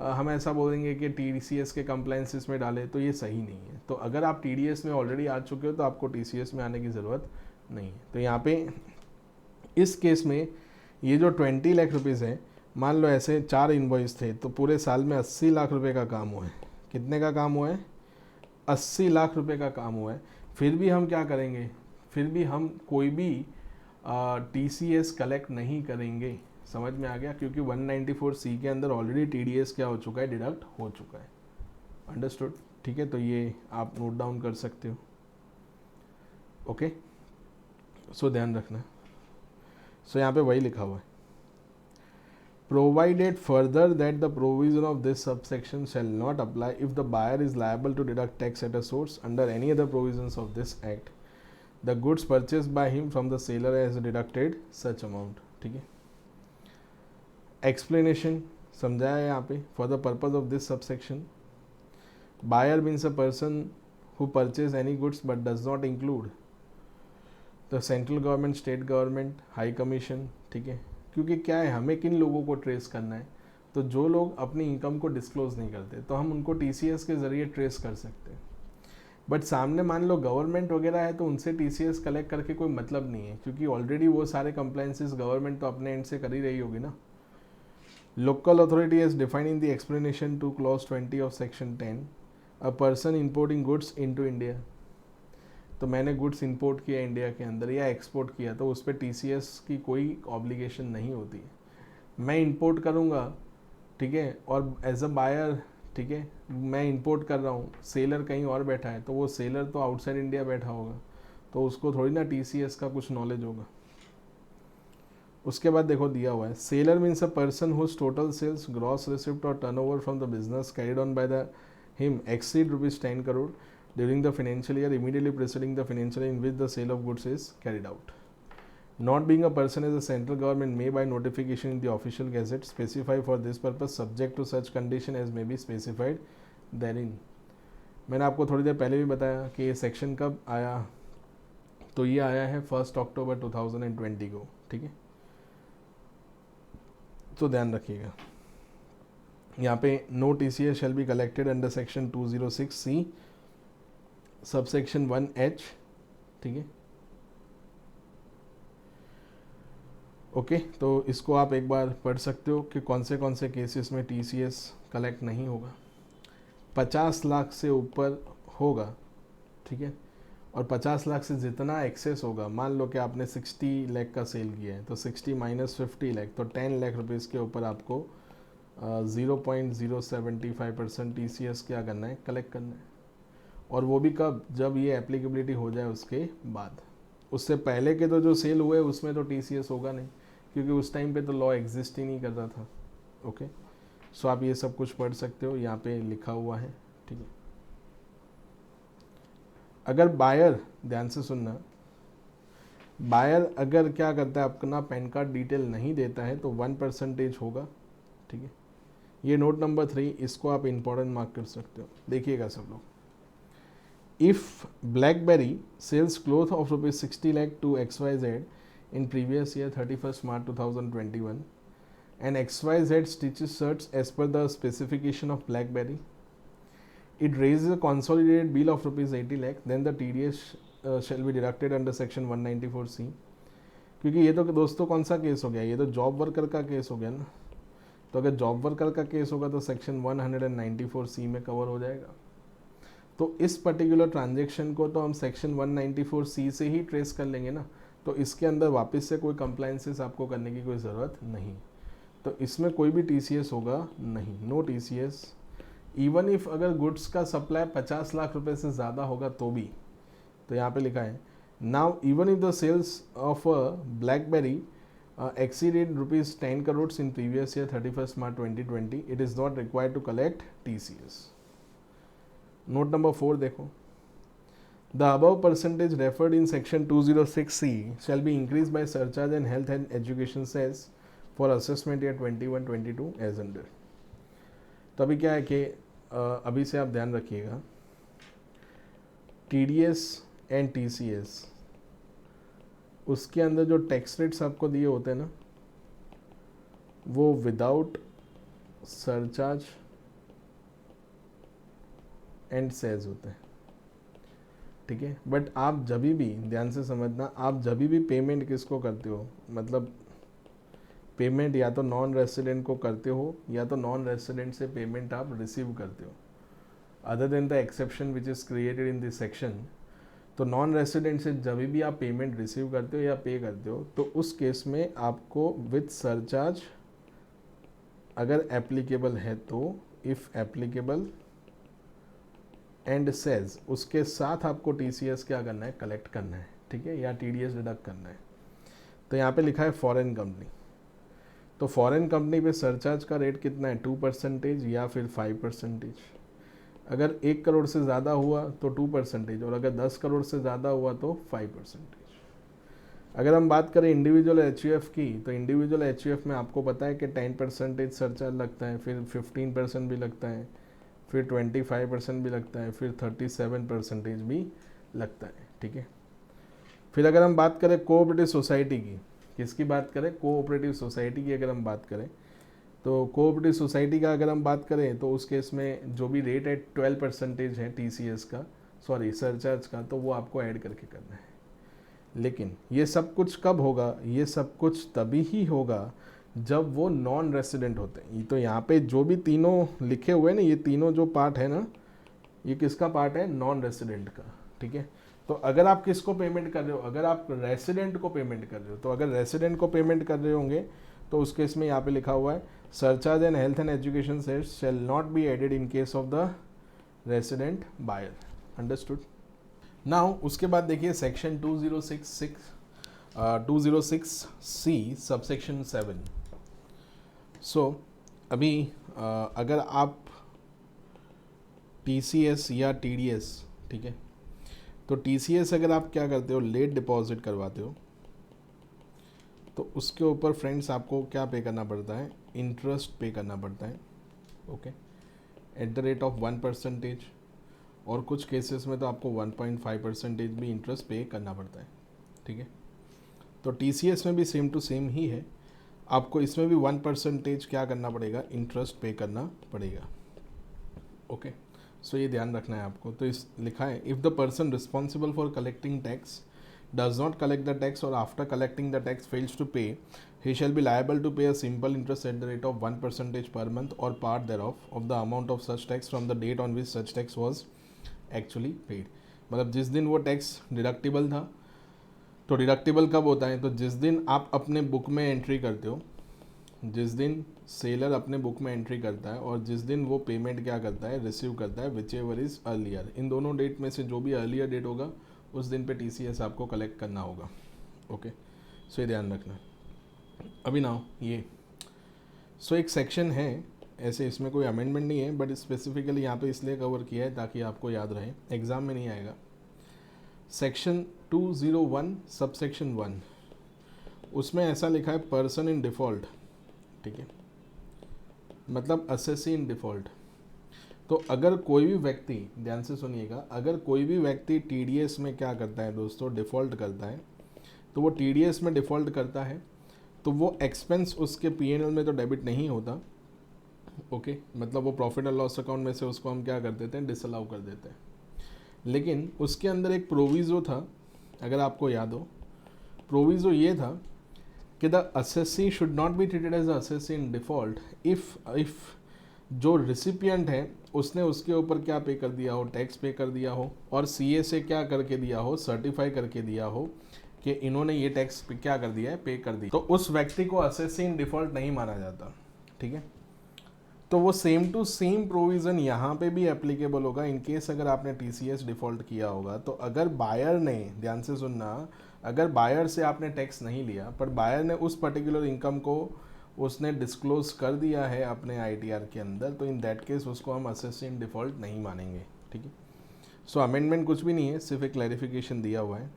हम ऐसा बोलेंगे कि TCS के कंप्लायंसेस में डाले, तो ये सही नहीं है। तो अगर आप TDS में ऑलरेडी आ चुके हो तो आपको TCS में आने की ज़रूरत नहीं है। तो यहाँ पे इस केस में ये जो 20 लाख रुपीज़ है, मान लो ऐसे 4 इनवॉइस थे तो पूरे साल में 80 लाख रुपए का काम हुआ है। कितने का काम हुआ है? 80 लाख रुपए का काम हुआ है। फिर भी हम क्या करेंगे, फिर भी हम कोई भी TCS कलेक्ट नहीं करेंगे। समझ में आ गया? क्योंकि 194C के अंदर ऑलरेडी TDS क्या हो चुका है, डिडक्ट हो चुका है। अंडरस्टूड? ठीक है, तो ये आप नोट डाउन कर सकते हो। ओके, सो ध्यान रखना। सो यहाँ पे वही लिखा हुआ है, provided further that the provision of this subsection shall not apply if the buyer is liable to deduct tax at a source under any other provisions of this act. The goods purchased by him from the seller has deducted such amount. ठीक है, explanation समझाया है यहाँ पे। For the purpose of this subsection, buyer means a person who purchase any goods but does not include the central government, state government, high commission। ठीक है, क्योंकि क्या है, हमें किन लोगों को ट्रेस करना है, तो जो लोग अपनी इनकम को डिस्क्लोज नहीं करते तो हम उनको TCS के ज़रिए ट्रेस कर सकते हैं। बट सामने मान लो गवर्नमेंट वगैरह है तो उनसे TCS कलेक्ट करके कोई मतलब नहीं है, क्योंकि ऑलरेडी वो सारे कंप्लायंसेस गवर्नमेंट तो अपने एंड से कर ही रही होगी ना। Local authority has defined in the explanation two clause 20 of section 10 a person importing goods into India. तो मैंने गुड्स इंपोर्ट किया इंडिया के अंदर या एक्सपोर्ट किया तो उस पर TCS की कोई ऑब्लिगेशन नहीं होती है। मैं इंपोर्ट करूँगा, ठीक है, और एज अ बायर, ठीक है, मैं इंपोर्ट कर रहा हूँ, सेलर कहीं और बैठा है, तो वो सेलर तो आउटसाइड इंडिया बैठा होगा, तो उसको थोड़ी ना TCS का कुछ नॉलेज होगा। उसके बाद देखो दिया हुआ है, seller means a person whose total sales, gross receipt or turnover from the business carried on by the him exceed ₹10 crore during the financial year immediately preceding the financial year in which the sale of goods is carried out. Not being a person as a central government may by notification in the official gazette specify for this purpose subject to such condition as may be specified therein. मैंने आपको थोड़ी देर पहले भी बताया कि ये section कब आया, तो ये आया है 1 अक्टूबर 2020 को। ठीक है, तो ध्यान रखिएगा यहाँ पे no TCS shall be collected under section 206C subsection 1H। ठीक है, ओके, तो इसको आप एक बार पढ़ सकते हो कि कौन से केसेस में TCS कलेक्ट नहीं होगा। 50 लाख से ऊपर होगा, ठीक है, और 50 लाख से जितना एक्सेस होगा, मान लो कि आपने 60 लाख का सेल किया है तो 60 माइनस 50 लाख, तो 10 लाख रुपीज़ के ऊपर आपको 0.075% TCS क्या करना है, कलेक्ट करना है। और वो भी कब, जब ये एप्लीकेबिलिटी हो जाए उसके बाद। उससे पहले के तो जो सेल हुए उसमें तो TCS होगा नहीं, क्योंकि उस टाइम पे तो लॉ एग्जिस्ट ही नहीं कर रहा था। ओके, सो आप ये सब कुछ पढ़ सकते हो, यहाँ पे लिखा हुआ है। ठीक है, अगर बायर, ध्यान से सुनना, बायर अगर क्या करता है, अपना पैन कार्ड डिटेल नहीं देता है तो 1% होगा, ठीक है। ये नोट नंबर 3, इसको आप इम्पोर्टेंट मार्क कर सकते हो। देखिएगा सब लोग, if BlackBerry sells cloth of ₹60 lakh to XYZ in previous year 31st March 2021 and XYZ stitches shirts as per the specification of BlackBerry, it raises a consolidated bill of ₹80 lakh, then the TDS shall be deducted under section 194C। क्योंकि ये तो दोस्तों कौन सा case हो गया, ये तो जॉब वर्कर का केस हो गया ना। तो अगर जॉब वर्कर का केस होगा तो सेक्शन 194C में कवर हो जाएगा। तो इस पर्टिकुलर ट्रांजेक्शन को तो हम सेक्शन 194C से ही ट्रेस कर लेंगे ना, तो इसके अंदर वापस से कोई कंप्लाइंसेस आपको करने की कोई ज़रूरत नहीं। तो इसमें कोई भी TCS होगा नहीं, नो TCS। इवन इफ अगर गुड्स का सप्लाई 50 लाख रुपए से ज़्यादा होगा तो भी, तो यहाँ पे लिखा है now even if the sales of BlackBerry exceeded ₹10 crores in previous year 31st March 2020, it is not required to collect TCS। Note number 4 देखो, the above percentage referred in section 206C shall be increased by surcharge and health and education cess for assessment year 21-22 as under। तो अभी क्या है कि अभी से आप ध्यान रखिएगा, TDS एंड TCS उसके अंदर जो टैक्स रेट्स आपको दिए होते हैं ना, वो विदाउट सरचार्ज एंड सेज होते हैं, ठीक है। बट आप जब भी, ध्यान से समझना, आप जब भी पेमेंट किसको करते हो, मतलब पेमेंट या तो नॉन रेसिडेंट को करते हो या तो नॉन रेसिडेंट से पेमेंट आप रिसीव करते हो, other than the exception which is created in this section. तो नॉन रेसिडेंट से जब भी आप पेमेंट रिसीव करते हो या पे करते हो तो उस केस में आपको विथ सरचार्ज अगर एप्लीकेबल है तो, इफ़ एप्लीकेबल एंड सेज, उसके साथ आपको TCS क्या करना है, कलेक्ट करना है, ठीक है, या TDS डिडक्ट करना है। तो यहाँ पे लिखा है फॉरेन कंपनी, तो फॉरेन कंपनी पे सरचार्ज का रेट कितना है, 2% या फिर 5%। अगर 1 करोड़ से ज़्यादा हुआ तो 2%, और अगर 10 करोड़ से ज़्यादा हुआ तो 5%। अगर हम बात करें इंडिविजुअल HUF की, तो इंडिविजुअल HUF में आपको पता है कि 10% सरचार्ज लगता है, फिर 15% भी लगता है, फिर 25% भी लगता है, फिर 37% भी लगता है, ठीक है। फिर अगर हम बात करें कोऑपरेटिव सोसाइटी की, किसकी बात करें, कोऑपरेटिव सोसाइटी की अगर हम बात करें, तो कोऑपरेटिव सोसाइटी का अगर हम बात करें तो उस केस में जो भी रेट है 12% है TCS का, सॉरी सरचार्ज का, तो वो आपको ऐड करके करना है। लेकिन ये सब कुछ कब होगा, ये सब कुछ तभी ही होगा जब वो नॉन रेसिडेंट होते हैं। तो यहाँ पे जो भी तीनों लिखे हुए हैं ना, ये तीनों जो पार्ट है ना, ये किसका पार्ट है, नॉन रेसिडेंट का, ठीक है। तो अगर आप किसको पेमेंट कर रहे हो, अगर आप रेसिडेंट को पेमेंट कर रहे हो, तो अगर रेसिडेंट को पेमेंट कर रहे होंगे तो उस केस में यहाँ पे लिखा हुआ है surcharge and health and education cess shall not be added in case of the resident buyer. Understood. Now उसके बाद देखिए सेक्शन 206C सबसेक्शन 7। सो अभी अगर आप TCS या TDS, ठीक है, तो TCS अगर आप क्या करते हो, लेट डिपॉजिट करवाते हो, तो उसके ऊपर फ्रेंड्स आपको क्या पे करना पड़ता है, इंटरेस्ट पे करना पड़ता है, okay, at the rate of 1%, और कुछ केसेस में तो आपको 1.5% भी इंटरेस्ट पे करना पड़ता है, ठीक है। तो TCS में भी सेम टू सेम ही है, आपको इसमें भी 1% क्या करना पड़ेगा, इंटरेस्ट पे करना पड़ेगा, ओके। सो ये ध्यान रखना है आपको। तो इस लिखा है if the person responsible for collecting tax does not collect the tax or after collecting the tax fails to pay, he shall be liable to pay a simple interest at the rate of 1% per month or part thereof of the amount of such tax from the date on which such tax was actually paid। मतलब जिस दिन वो tax deductible था, तो deductible कब होता है, तो जिस दिन आप अपने बुक में एंट्री करते हो, जिस दिन सेलर अपने बुक में एंट्री करता है और जिस दिन वो पेमेंट क्या करता है, रिसीव करता है, विच एवर इज़ अर्लियर, इन दोनों डेट में से जो भी अर्लियर डेट होगा उस दिन पे TCS आपको कलेक्ट करना होगा, ओके। सो ये ध्यान रखना। अभी ना ये एक सेक्शन है ऐसे, इसमें कोई अमेंडमेंट नहीं है, बट स्पेसिफिकली यहाँ पे इसलिए कवर किया है ताकि आपको याद रहे, एग्ज़ाम में नहीं आएगा। सेक्शन 201 सबसेक्शन 1 उसमें ऐसा लिखा है पर्सन इन डिफ़ॉल्ट, ठीक है, मतलब असेसी इन डिफ़ॉल्ट। तो अगर कोई भी व्यक्ति, ध्यान से सुनिएगा, अगर कोई भी व्यक्ति TDS में क्या करता है दोस्तों, डिफ़ॉल्ट करता है, तो वो TDS में डिफ़ॉल्ट करता है तो वो एक्सपेंस उसके P&L में तो डेबिट नहीं होता, ओके, मतलब वो प्रॉफिट एंड लॉस अकाउंट में से उसको हम क्या कर देते हैं, डिसअलाउ कर देते हैं। लेकिन उसके अंदर एक प्रोविज़ो था, अगर आपको याद हो, प्रोविज़ो ये था कि the assessee should not be treated as assessee in default if जो रिसिपिएंट है उसने उसके ऊपर क्या पे कर दिया हो, टैक्स पे कर दिया हो, और CA से क्या करके दिया हो, सर्टिफाई करके दिया हो कि इन्होंने ये टैक्स क्या कर दिया है, पे कर दिया, तो उस व्यक्ति को असेसी इन डिफ़ॉल्ट नहीं माना जाता, ठीक है। तो वो सेम टू सेम प्रोविज़न यहाँ पे भी एप्लीकेबल होगा इन केस अगर आपने TCS डिफ़ॉल्ट किया होगा। तो अगर बायर ने, ध्यान से सुनना, अगर बायर से आपने टैक्स नहीं लिया पर बायर ने उस पर्टिकुलर इनकम को उसने डिस्क्लोज कर दिया है अपने ITR के अंदर, तो इन दैट केस उसको हम असेसी इन डिफ़ॉल्ट नहीं मानेंगे, ठीक है। सो अमेंडमेंट कुछ भी नहीं है, सिर्फ एक क्लैरिफिकेशन दिया हुआ है।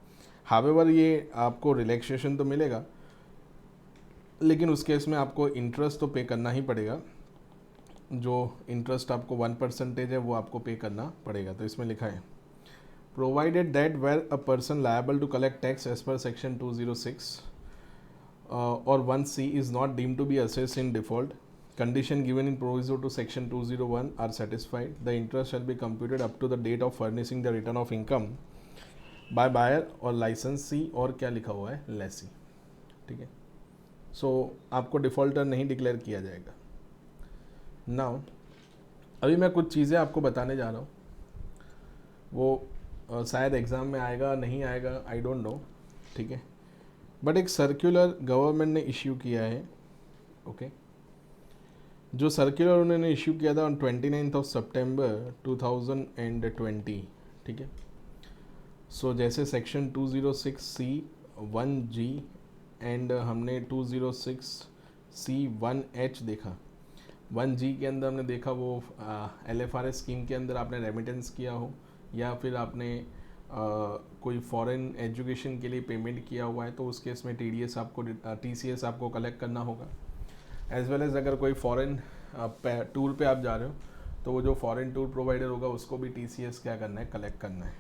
हावेवर ये आपको रिलैक्सेशन तो मिलेगा, लेकिन उस केस में आपको इंटरेस्ट तो पे करना ही पड़ेगा, जो इंटरेस्ट आपको 1% है वो आपको पे करना पड़ेगा। तो इसमें लिखा है provided that where a person liable to collect tax as per section 206 और 1C is not deemed to be assessed in default, condition given in proviso to section 201 are satisfied, the interest shall be computed up to the date of furnishing the return of income by buyer और licensee और क्या लिखा हुआ है, lessee, ठीक है। सो आपको defaulter नहीं डिक्लेयर किया जाएगा। नाउ अभी मैं कुछ चीज़ें आपको बताने जा रहा हूँ, वो शायद एग्ज़ाम में आएगा नहीं आएगा, आई डोंट नो, ठीक है, बट एक सर्कुलर गवर्नमेंट ने इश्यू किया है, ओके। जो सर्कुलर उन्होंने इश्यू किया था ऑन 29 सितंबर 2020, ठीक है। सो जैसे सेक्शन 206C 1G एंड हमने 206C 1H देखा, 1G के अंदर हमने देखा वो LFRS स्कीम के अंदर आपने रेमिटेंस किया हो या फिर आपने कोई फॉरेन एजुकेशन के लिए पेमेंट किया हुआ है, तो उस केस में TCS आपको कलेक्ट करना होगा। एज वेल एज अगर कोई फॉरेन टूर पे आप जा रहे हो तो वो जो फॉरेन टूर प्रोवाइडर होगा उसको भी TCS क्या करना है, कलेक्ट करना है।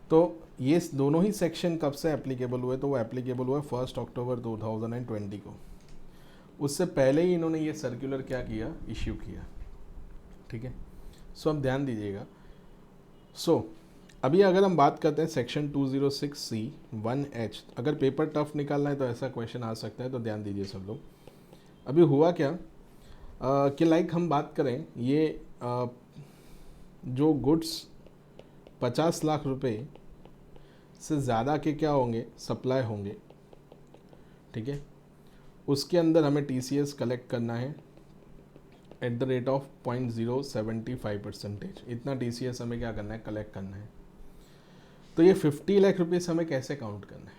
तो ये दोनों ही सेक्शन कब से एप्लीकेबल हुए, तो वो एप्लीकेबल हुआ 1 अक्टूबर 2020 को। उससे पहले ही इन्होंने ये सर्कुलर क्या किया, इश्यू किया, ठीक है। सो अब ध्यान दीजिएगा। सो अभी अगर हम बात करते हैं सेक्शन 206C 1H, अगर पेपर टफ निकालना है तो ऐसा क्वेश्चन आ सकता है, तो ध्यान दीजिए सब लोग। अभी हुआ क्या कि लाइक हम बात करें, ये जो गुड्स 50 लाख रुपए से ज़्यादा के क्या होंगे, सप्लाई होंगे, ठीक है, उसके अंदर हमें TCS कलेक्ट करना है एट द रेट ऑफ 0.075%। इतना TCS हमें क्या करना है, कलेक्ट करना है। तो ये 50 लाख रुपीस हमें कैसे काउंट करना है,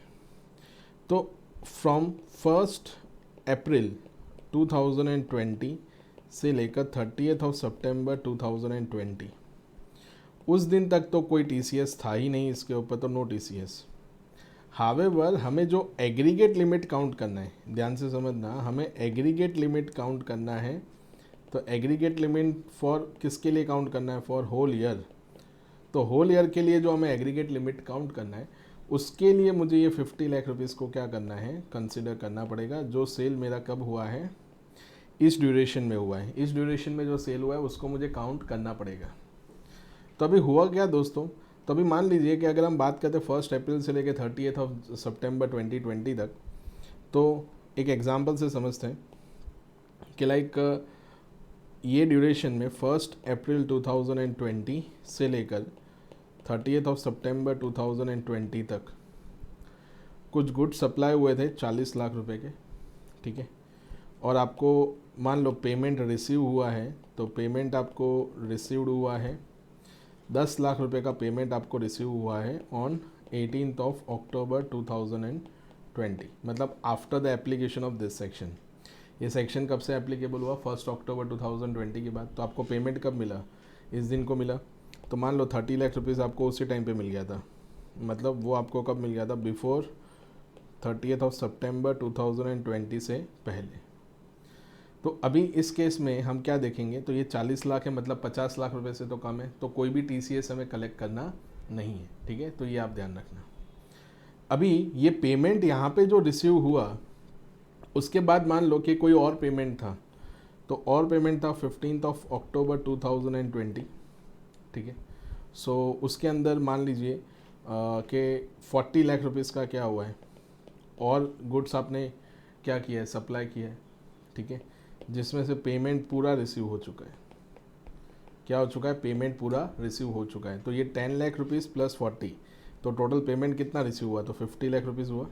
तो फ्रॉम 1 अप्रैल 2020 से लेकर 30 सितंबर 2020 उस दिन तक तो कोई TCS था ही नहीं इसके ऊपर, तो नो TCS। हावेवर हमें जो एग्रीगेट लिमिट काउंट करना है, ध्यान से समझना, हमें एग्रीगेट लिमिट काउंट करना है। तो एग्रीगेट लिमिट फॉर किसके लिए काउंट करना है, फॉर होल ईयर। तो होल ईयर के लिए जो हमें एग्रीगेट लिमिट काउंट करना है, उसके लिए मुझे ये 50 लाख रुपीस को क्या करना है, कंसिडर करना पड़ेगा। जो सेल मेरा कब हुआ है, इस ड्यूरेशन में हुआ है, इस ड्यूरेशन में जो सेल हुआ है उसको मुझे काउंट करना पड़ेगा। तो अभी हुआ क्या दोस्तों, तो अभी मान लीजिए कि अगर हम बात करते हैं 1 अप्रैल से लेकर 30 सितंबर 2020 तक, तो एक एग्जांपल से समझते हैं कि लाइक ये ड्यूरेशन में 1 अप्रैल 2020 से लेकर 30 सितंबर 2020 तक कुछ गुड्स सप्लाई हुए थे 40 लाख रुपए के, ठीक है। और आपको मान लो पेमेंट रिसीव हुआ है, तो पेमेंट आपको रिसीव्ड हुआ है 10 लाख रुपए का पेमेंट आपको रिसीव हुआ है ऑन 18 अक्टूबर 2020, मतलब after the application of this section. ये सेक्शन कब से एप्लीकेबल हुआ, 1 अक्टूबर 2020 के बाद। तो आपको पेमेंट कब मिला, इस दिन को मिला। तो मान लो 30 लाख रुपीज़ आपको उसी टाइम पे मिल गया था, मतलब वो आपको कब मिल गया था, बिफोर 30 सितंबर 2020 से पहले। तो अभी इस केस में हम क्या देखेंगे, तो ये 40 लाख है, मतलब 50 लाख रुपए से तो कम है, तो कोई भी टीसीएस हमें कलेक्ट करना नहीं है, ठीक है। तो ये आप ध्यान रखना। अभी ये पेमेंट यहाँ पे जो रिसीव हुआ, उसके बाद मान लो कि कोई और पेमेंट था, तो और पेमेंट था 15 अक्टूबर 2020, ठीक है। सो उसके अंदर मान लीजिए कि 40 लाख रुपीज़ का क्या हुआ है, और गुड्स आपने क्या किया है, सप्लाई किया है, ठीक है, जिसमें से पेमेंट पूरा रिसीव हो चुका है। क्या हो चुका है, पेमेंट पूरा रिसीव हो चुका है। तो ये 10 लाख रुपीज़ प्लस 40, तो टोटल पेमेंट कितना रिसीव हुआ, तो 50 लाख रुपीज़ हुआ।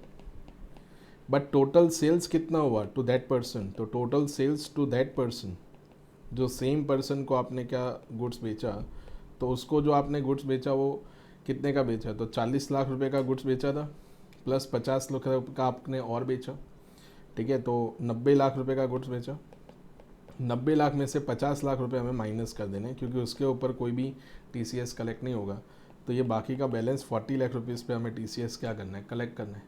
बट टोटल सेल्स कितना हुआ टू दैट पर्सन, तो total sales to that person, जो सेम पर्सन को आपने क्या गुड्स बेचा, तो उसको जो आपने गुड्स बेचा वो कितने का बेचा, तो 40 लाख रुपए का गुड्स बेचा था, प्लस 50 लाख का आपने और बेचा, ठीक है। तो 90 लाख रुपए का गुड्स बेचा। 90 लाख में से 50 लाख रुपए हमें माइनस कर देने, क्योंकि उसके ऊपर कोई भी टीसीएस कलेक्ट नहीं होगा। तो ये बाकी का बैलेंस 40 लाख रुपीज़ पे हमें टीसीएस क्या करना है, कलेक्ट करना है।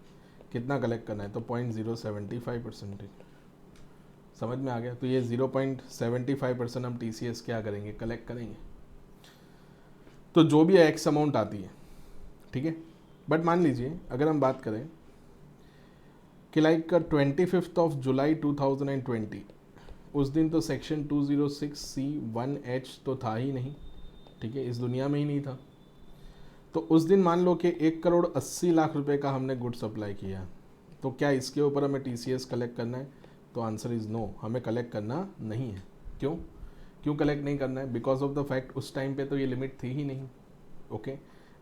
कितना कलेक्ट करना है, तो 0.075%। समझ में आ गया। तो ये 0.75% हम टीसीएस क्या करेंगे, कलेक्ट करेंगे। तो जो भी एक्स अमाउंट आती है, ठीक है। बट मान लीजिए अगर हम बात करें कि लाइक 25 जुलाई 2020, उस दिन तो सेक्शन 206C1H तो था ही नहीं, ठीक है, इस दुनिया में ही नहीं था। तो उस दिन मान लो कि 1,80,00,000 रुपए का हमने गुड सप्लाई किया, तो क्या इसके ऊपर हमें टीसीएस कलेक्ट करना है, तो आंसर इज़ नो, हमें कलेक्ट करना नहीं है। क्यों कलेक्ट नहीं करना है, बिकॉज ऑफ द फैक्ट उस टाइम पे तो ये लिमिट थी ही नहीं, ओके।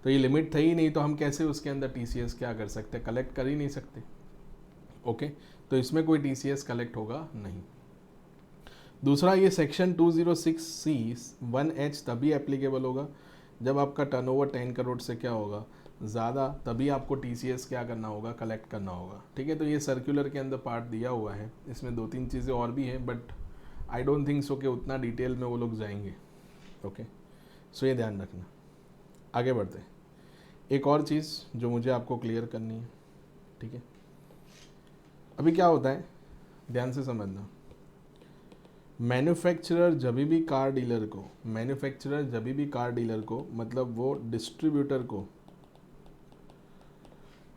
तो ये लिमिट थी ही नहीं, तो हम कैसे उसके अंदर टीसीएस क्या कर सकते, कलेक्ट कर ही नहीं सकते, ओके। तो इसमें कोई टीसीएस कलेक्ट होगा नहीं। दूसरा, ये सेक्शन 206C1H तभी एप्लीकेबल होगा जब आपका टर्नओवर 10 करोड़ से क्या होगा, ज़्यादा, तभी आपको टीसीएस क्या करना होगा, कलेक्ट करना होगा, ठीक है। तो ये सर्कुलर के अंदर पार्ट दिया हुआ है, इसमें 2-3 चीज़ें और भी हैं, but I don't think so कि उतना डिटेल में वो लोग जाएंगे, ओके। सो ये ध्यान रखना। आगे बढ़ते हैं। एक और चीज़ जो मुझे आपको क्लियर करनी है, ठीक है। अभी क्या होता है, ध्यान से समझना। मैन्युफैक्चरर जब भी कार डीलर को मतलब वो डिस्ट्रीब्यूटर को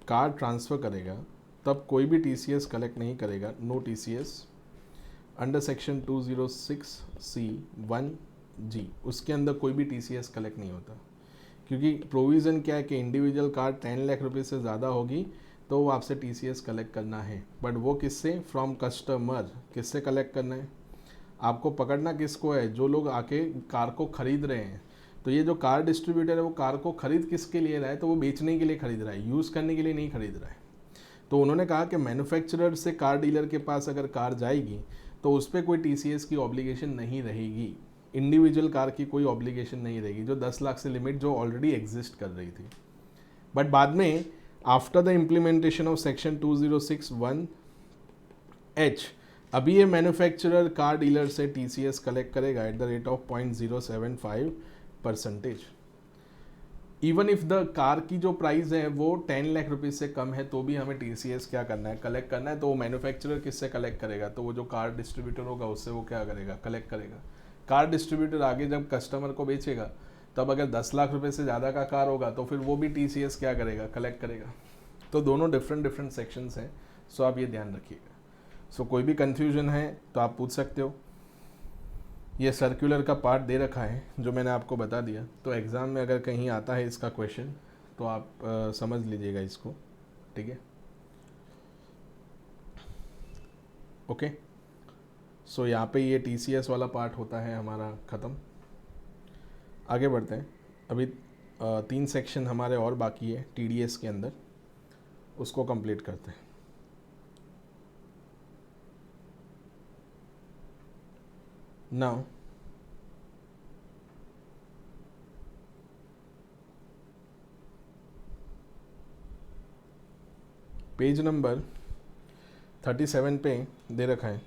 कार ट्रांसफ़र करेगा, तब कोई भी टीसीएस कलेक्ट नहीं करेगा, no TCS under section 206C1G। उसके अंदर कोई भी टीसीएस कलेक्ट नहीं होता, क्योंकि प्रोविज़न क्या है कि इंडिविजुअल कार 10 लाख रुपये से ज़्यादा होगी तो वो आपसे टीसीएस कलेक्ट करना है। बट वो किससे, फ्रॉम कस्टमर, किससे कलेक्ट करना है, आपको पकड़ना किसको है, जो लोग आके कार को ख़रीद रहे हैं। तो ये जो कार डिस्ट्रीब्यूटर है वो कार को ख़रीद किसके लिए रहा है, तो वो बेचने के लिए ख़रीद रहा है, यूज़ करने के लिए नहीं ख़रीद रहा है। तो उन्होंने कहा कि मैन्युफैक्चरर से कार डीलर के पास अगर कार जाएगी तो उस पर कोई टीसीएस की ऑब्लिगेशन नहीं रहेगी, इंडिविजुअल कार की कोई ऑब्लिगेशन नहीं रहेगी, जो 10 लाख से लिमिट जो ऑलरेडी एग्जिस्ट कर रही थी। बट बाद में after the implementation of section 206(1)H, अभी ये मैन्युफैक्चरर कार डीलर से टीसीएस कलेक्ट करेगा at the rate of 0.075%। Even if the car की जो प्राइस है वो 10 लाख रुपीज़ से कम है, तो भी हमें टीसीएस क्या करना है, कलेक्ट करना है। तो वो मैन्युफैक्चरर किससे कलेक्ट करेगा, तो वो जो कार डिस्ट्रीब्यूटर होगा उससे वो क्या करेगा, कलेक्ट करेगा। कार डिस्ट्रीब्यूटर आगे जब कस्टमर को बेचेगा, तब अगर 10 लाख रुपए से ज़्यादा का कार होगा तो फिर वो भी टीसीएस क्या करेगा, कलेक्ट करेगा। तो दोनों डिफरेंट सेक्शंस हैं, सो आप ये ध्यान रखिएगा। सो कोई भी कन्फ्यूजन है तो आप पूछ सकते हो। ये सर्कुलर का पार्ट दे रखा है जो मैंने आपको बता दिया, तो एग्ज़ाम में अगर कहीं आता है इसका क्वेश्चन तो आप समझ लीजिएगा इसको, ठीक है, ओके। सो यहाँ पे ये टीसीएस वाला पार्ट होता है हमारा ख़त्म। आगे बढ़ते हैं। अभी 3 सेक्शन हमारे और बाकी है टीडीएस के अंदर, उसको कंप्लीट करते हैं। नाउ पेज नंबर 37 पे दे रखा है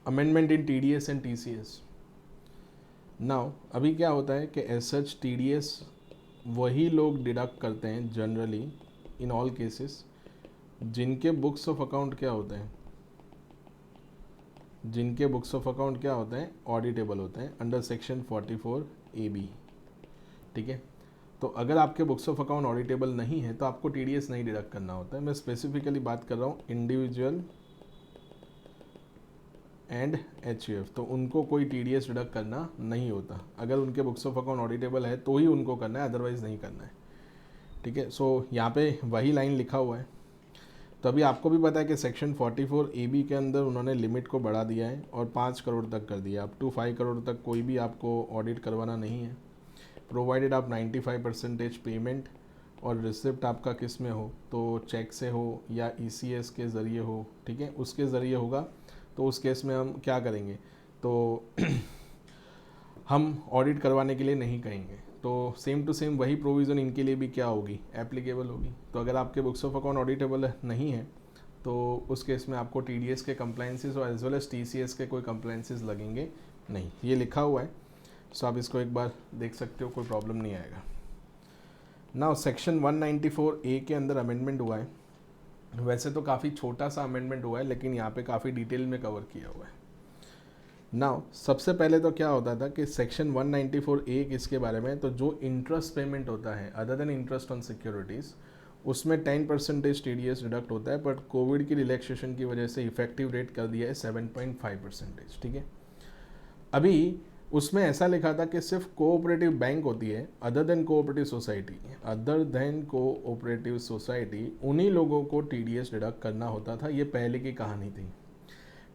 amendment in TDS and TCS. Now अभी क्या होता है कि एज सच टीडीएस वही लोग डिडक्ट करते हैं जनरली इन ऑल केसेस जिनके बुक्स ऑफ अकाउंट क्या होते हैं, जिनके बुक्स ऑफ अकाउंट क्या होते हैं, ऑडिटेबल होते हैं अंडर सेक्शन 44AB। ठीक है, तो अगर आपके बुक्स ऑफ अकाउंट ऑडिटेबल नहीं है तो आपको टीडीएस नहीं डिडक्ट करना होता है। मैं स्पेसिफिकली बात कर रहा हूँ इंडिविजुअल एंड एचयूएफ, तो उनको कोई टीडीएस डिडक्ट करना नहीं होता। अगर उनके बुक्स ऑफ अकाउंट ऑडिटेबल है तो ही उनको करना है, अदरवाइज नहीं करना है। ठीक है, सो यहाँ पे वही लाइन लिखा हुआ है। तो अभी आपको भी पता है कि सेक्शन 44AB के अंदर उन्होंने लिमिट को बढ़ा दिया है और 5 करोड़ तक कर दिया। अप टू 5 करोड़ तक कोई भी आपको ऑडिट करवाना नहीं है, प्रोवाइडेड आप 95% पेमेंट और रिसिप्ट आपका किस में हो, तो चेक से हो या ECS के ज़रिए हो। ठीक है, उसके ज़रिए होगा तो उस केस में हम क्या करेंगे, तो हम ऑडिट करवाने के लिए नहीं कहेंगे। तो सेम टू सेम वही प्रोविज़न इनके लिए भी क्या होगी, एप्लीकेबल होगी। तो अगर आपके बुक्स ऑफ अकाउंट ऑडिटेबल नहीं है तो उस केस में आपको TDS के कंप्लाइंसेस और एज वेल एज TCS के कोई कंप्लाइंसेस लगेंगे नहीं। ये लिखा हुआ है, सो आप इसको एक बार देख सकते हो, कोई प्रॉब्लम नहीं आएगा। नाउ सेक्शन 194A के अंदर अमेंडमेंट हुआ है। वैसे तो काफ़ी छोटा सा अमेंडमेंट हुआ है लेकिन यहाँ पे काफ़ी डिटेल में कवर किया हुआ है। नाउ सबसे पहले तो क्या होता था कि सेक्शन 194A किसके बारे में, तो जो इंटरेस्ट पेमेंट होता है other than interest on securities, उसमें 10% TDS डिडक्ट होता है, बट कोविड की रिलैक्सेशन की वजह से इफेक्टिव रेट कर दिया है 7.5%। ठीक है, अभी उसमें ऐसा लिखा था कि सिर्फ कोऑपरेटिव बैंक होती है, अदर देन कोऑपरेटिव सोसाइटी, उन्हीं लोगों को TDS डिडक्ट करना होता था। ये पहले की कहानी थी,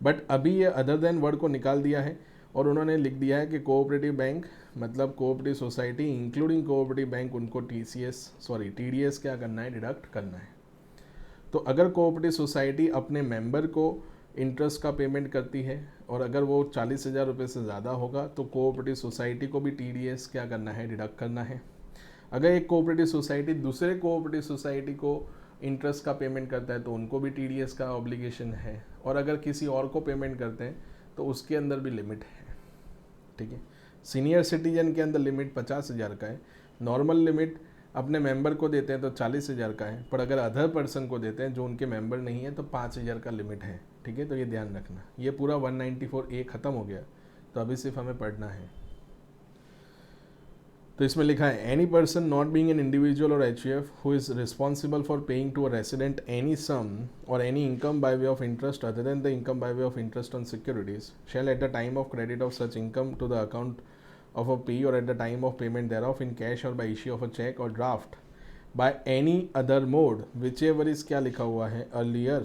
बट अभी ये अदर देन वर्ड को निकाल दिया है और उन्होंने लिख दिया है कि कोऑपरेटिव बैंक मतलब cooperative society including cooperative bank, उनको TDS क्या करना है, डिडक्ट करना है। तो अगर कोऑपरेटिव सोसाइटी अपने मेंबर को इंटरेस्ट का पेमेंट करती है और अगर वो 40,000 रुपये से ज़्यादा होगा तो कोऑपरेटिव सोसाइटी को भी TDS क्या करना है, डिडक्ट करना है। अगर एक कोऑपरेटिव सोसाइटी दूसरे कोऑपरेटिव सोसाइटी को इंटरेस्ट का पेमेंट करता है तो उनको भी TDS का ऑब्लिगेशन है, और अगर किसी और को पेमेंट करते हैं तो उसके अंदर भी लिमिट है। ठीक है, सीनियर सिटीजन के अंदर लिमिट 50,000 का है, नॉर्मल लिमिट अपने मेंबर को देते हैं तो 40,000 का है, पर अगर अदर पर्सन को देते हैं जो उनके मेंबर नहीं है तो 5,000 का लिमिट है। ठीक है, तो ये ध्यान रखना। ये पूरा 194A ख़त्म हो गया, तो अभी सिर्फ हमें पढ़ना है। तो इसमें लिखा है any person not being an individual or HUF who is responsible for paying to a resident any sum or any income by way of interest other than the income by way of interest on securities shall at the time of credit of such income to the account of a P or at the time of payment thereof in cash or by issue of a check or draft by any other mode whichever is क्या लिखा हुआ है earlier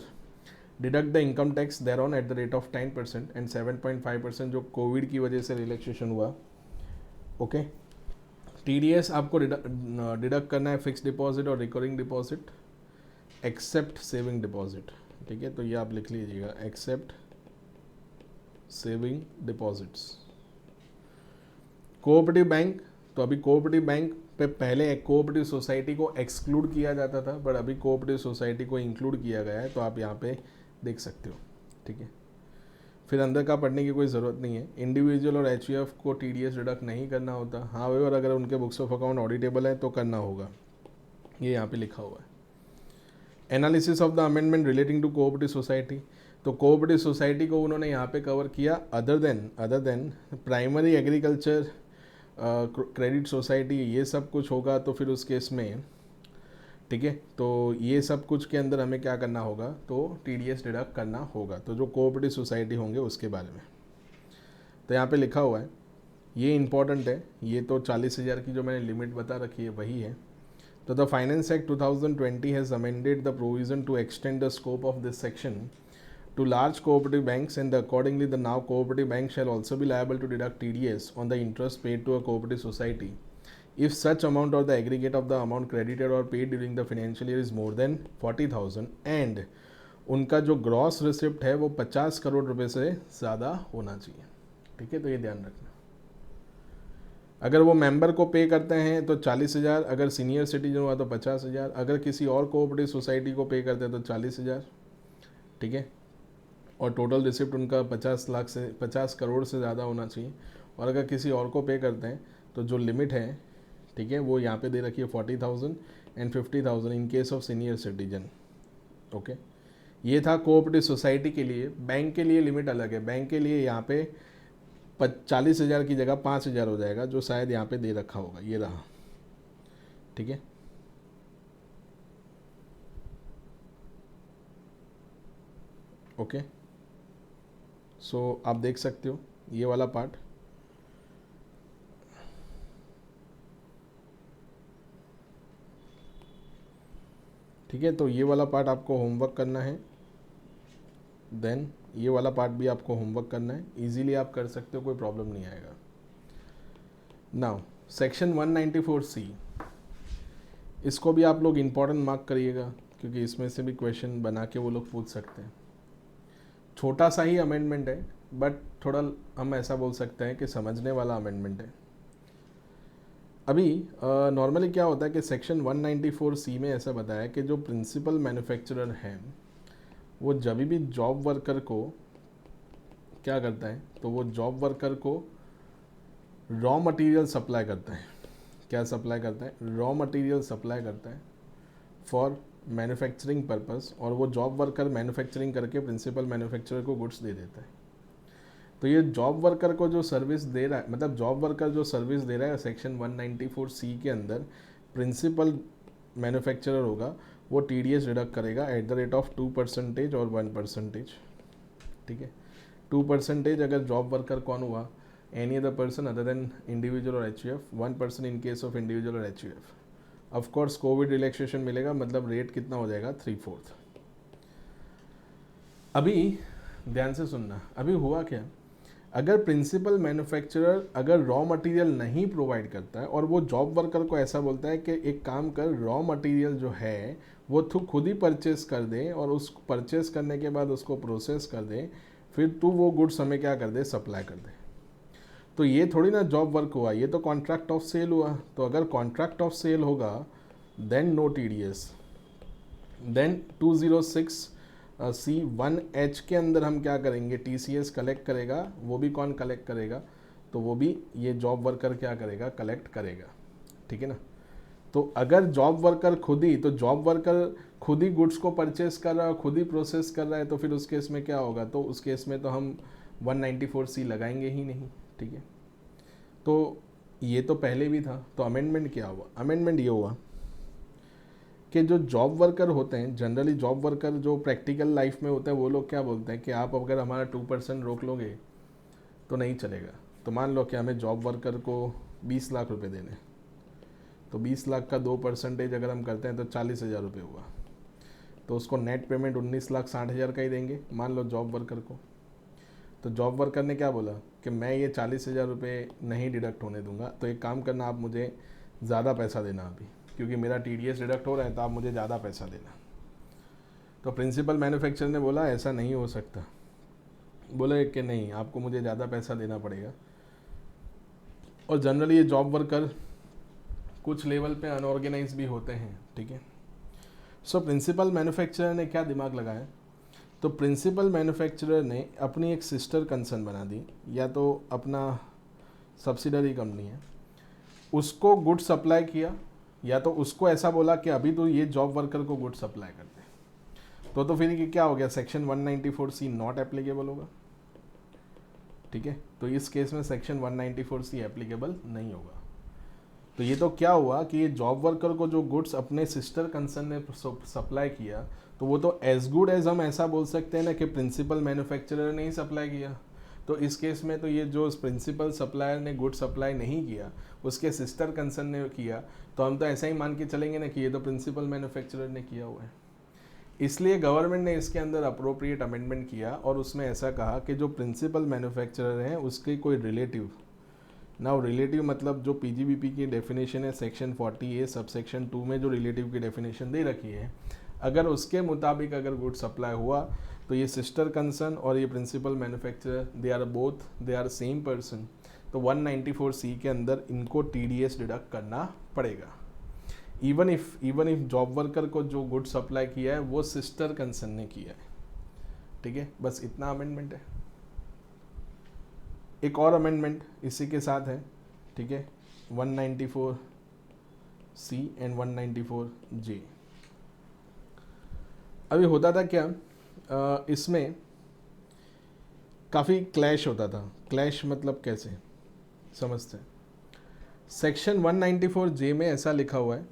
deduct the income tax thereon at the rate of 10% and 7.5% जो Covid की वजह से relaxation हुआ। Okay, TDS आपको डिडक्ट करना है फिक्स डिपॉजिट और recurring deposit except saving deposit. ठीक है, तो ये आप लिख लीजिएगा, except saving deposits. Cooperative bank, तो अभी कोऑपरेटिव बैंक पे पहले कोऑपरेटिव सोसाइटी को एक्सक्लूड किया जाता था, बट अभी कोऑपरेटिव सोसाइटी को इंक्लूड किया गया है, तो आप यहाँ पे देख सकते हो। ठीक है, फिर अंदर का पढ़ने की कोई ज़रूरत नहीं है। इंडिविजुअल और HUF को TDS डिडक्ट नहीं करना होता, हाँ और अगर उनके बुक्स ऑफ अकाउंट ऑडिटेबल है तो करना होगा, ये यहाँ पे लिखा हुआ है। Analysis of the amendment relating to cooperative society, तो कोऑपरेटिव सोसाइटी को उन्होंने यहाँ पे कवर किया other than primary agriculture credit society, ये सब कुछ होगा तो फिर उस केस में, ठीक है, तो ये सब कुछ के अंदर हमें क्या करना होगा, तो TDS डिडक्ट करना होगा। तो जो कोऑपरेटिव सोसाइटी होंगे उसके बारे में तो यहाँ पे लिखा हुआ है, ये इंपॉर्टेंट है। ये तो 40,000 की जो मैंने लिमिट बता रखी है वही है। तो the finance act 2020 has amended the provision to extend the scope of this section to large cooperative banks, and accordingly the now cooperative bank shall also be liable to deduct TDS on the interest paid to a cooperative society if such amount or the aggregate of the amount credited or paid during the financial year is more than 40,000 and उनका जो gross receipt है वो 50 करोड़ रुपए से ज़्यादा होना चाहिए। ठीक है, तो ये ध्यान रखना। अगर वो मेंबर को पे करते हैं तो 40,000, अगर सीनियर सिटीजन हुआ तो 50,000, अगर किसी और कोऑपरेटिव सोसाइटी को पे करते हैं तो 40,000। ठीक है, और टोटल रिसिप्ट उनका 50 करोड़ से ज़्यादा होना चाहिए, और अगर किसी और को पे करते हैं तो जो लिमिट है ठीक है, वो यहाँ पे दे रखी है 40,000 and 50,000 in case of senior citizen. Okay, ये था कोऑपरेटिव सोसाइटी के लिए। बैंक के लिए लिमिट अलग है, बैंक के लिए यहाँ पे 40,000 की जगह 5,000 हो जाएगा, जो शायद यहाँ पे दे रखा होगा, ये रहा। ठीक है, ओके, सो आप देख सकते हो ये वाला पार्ट। ठीक है, तो ये वाला पार्ट आपको होमवर्क करना है, देन ये वाला पार्ट भी आपको होमवर्क करना है। इजीली आप कर सकते हो, कोई प्रॉब्लम नहीं आएगा। नाउ सेक्शन 194C, इसको भी आप लोग इम्पोर्टेंट मार्क करिएगा, क्योंकि इसमें से भी क्वेश्चन बना के वो लोग पूछ सकते हैं। छोटा सा ही अमेंडमेंट है, बट थोड़ा हम ऐसा बोल सकते हैं कि समझने वाला अमेंडमेंट है। अभी नॉर्मली क्या होता है कि सेक्शन 194C में ऐसा बताया कि जो प्रिंसिपल मैन्युफैक्चरर हैं वो जब भी जॉब वर्कर को क्या करता है, तो वो जॉब वर्कर को रॉ मटेरियल सप्लाई करता है। क्या सप्लाई करता है? रॉ मटेरियल सप्लाई करता है फॉर मैन्युफैक्चरिंग पर्पस, और वो जॉब वर्कर मैन्युफैक्चरिंग करके प्रिंसिपल मैन्युफैक्चरर को गुड्स दे देता है। तो ये जॉब वर्कर को जो सर्विस दे रहा है, मतलब जॉब वर्कर जो सर्विस दे रहा है सेक्शन 194C के अंदर, प्रिंसिपल मैन्युफैक्चरर होगा, वो TDS डिडक्ट करेगा एट द रेट ऑफ 2% और 1%। ठीक है, 2% अगर जॉब वर्कर कौन हुआ, any other person other than individual or HUF, 1% in case of individual or HUF। Of course Covid relaxation मिलेगा, मतलब रेट कितना हो जाएगा, 3/4। अभी ध्यान से सुनना, अभी हुआ क्या, अगर प्रिंसिपल मैन्युफैक्चरर अगर रॉ मटेरियल नहीं प्रोवाइड करता है और वो जॉब वर्कर को ऐसा बोलता है कि एक काम कर, रॉ मटेरियल जो है वो तू खुद ही परचेस कर दे, और उस परचेस करने के बाद उसको प्रोसेस कर दे, फिर तू वो गुड्स हमें क्या कर दे, सप्लाई कर दे। तो ये थोड़ी ना जॉब वर्क हुआ, ये तो कॉन्ट्रैक्ट ऑफ सेल हुआ। तो अगर कॉन्ट्रैक्ट ऑफ सेल होगा then no TDS। Then 206C1H के अंदर हम क्या करेंगे, TCS कलेक्ट करेगा। वो भी कौन कलेक्ट करेगा, तो वो भी ये जॉब वर्कर क्या करेगा, कलेक्ट करेगा। ठीक है ना। तो अगर जॉब वर्कर खुद ही, तो जॉब वर्कर खुद ही गुड्स को परचेस कर रहा है, खुद ही प्रोसेस कर रहा है, तो फिर उस केस में क्या होगा, तो उस केस में तो हम 194C लगाएंगे ही नहीं। ठीक है, तो ये तो पहले भी था। तो अमेंडमेंट क्या हुआ, अमेंडमेंट ये हुआ कि जो जॉब वर्कर होते हैं, जनरली जॉब वर्कर जो प्रैक्टिकल लाइफ में होते हैं, वो लोग क्या बोलते हैं कि आप अगर हमारा 2% रोक लोगे तो नहीं चलेगा। तो मान लो कि हमें जॉब वर्कर को 20 लाख रुपए देने, तो 20 लाख का 2% अगर हम करते हैं तो 40,000 रुपये हुआ। तो उसको नेट पेमेंट 19,60,000 का ही देंगे, मान लो जॉब वर्कर को। तो जॉब वर्कर ने क्या बोला कि मैं ये 40,000 रुपये नहीं डिडक्ट होने दूंगा, तो एक काम करना, आप मुझे ज़्यादा पैसा देना अभी, क्योंकि मेरा TDS डिडक्ट हो रहा है, तो आप मुझे ज़्यादा पैसा देना। तो प्रिंसिपल मैन्युफैक्चरर ने बोला ऐसा नहीं हो सकता, बोले कि नहीं, आपको मुझे ज़्यादा पैसा देना पड़ेगा। और जनरली ये जॉब वर्कर कुछ लेवल पे अनऑर्गेनाइज भी होते हैं। ठीक है, सो प्रिंसिपल मैन्युफैक्चरर ने क्या दिमाग लगाया, तो प्रिंसिपल मैन्युफैक्चरर ने अपनी एक सिस्टर कंसर्न बना दी, या तो अपना सब्सिडरी कंपनी है, उसको गुड सप्लाई किया, या तो उसको ऐसा बोला कि अभी तो ये जॉब वर्कर को गुड सप्लाई करते हैं। तो फिर ये क्या हो गया, सेक्शन 194C नॉट एप्लीकेबल होगा। ठीक है, तो इस केस में सेक्शन 194C एप्लीकेबल नहीं होगा। तो ये तो क्या हुआ कि ये जॉब वर्कर को जो गुड्स अपने सिस्टर कंसर्न ने सप्लाई किया, तो वो तो एज गुड एज हम ऐसा बोल सकते हैं ना कि प्रिंसिपल मैन्युफैक्चरर ने ही सप्लाई किया। तो इस केस में तो ये जो प्रिंसिपल सप्लायर ने गुड सप्लाई नहीं किया, उसके सिस्टर कंसर्न ने किया, तो हम तो ऐसा ही मान के चलेंगे ना कि ये तो प्रिंसिपल मैन्युफैक्चरर ने किया हुआ है। इसलिए गवर्नमेंट ने इसके अंदर अप्रोप्रिएट अमेंडमेंट किया, और उसमें ऐसा कहा कि जो प्रिंसिपल मैन्युफैक्चरर हैं उसके कोई रिलेटिव, नाउ रिलेटिव मतलब जो PGBP की डेफिनेशन है सेक्शन 40A सबसेक्शन 2 में जो रिलेटिव की डेफिनेशन दे रखी है, अगर उसके मुताबिक अगर गुड सप्लाई हुआ, तो ये सिस्टर कंसर्न और ये principal manufacturer they are same person, तो 194C के अंदर इनको TDS डिडक्ट करना पड़ेगा। इवन इफ जॉब वर्कर को जो गुड सप्लाई किया है वो सिस्टर कंसर्न ने किया है। ठीक है, बस इतना अमेंडमेंट है। एक और अमेंडमेंट इसी के साथ है। ठीक है, 194 सी एंड 194 जे। अभी होता था क्या, इसमें काफ़ी क्लैश होता था। क्लैश मतलब कैसे समझते हैं? सेक्शन 194 जे में ऐसा लिखा हुआ है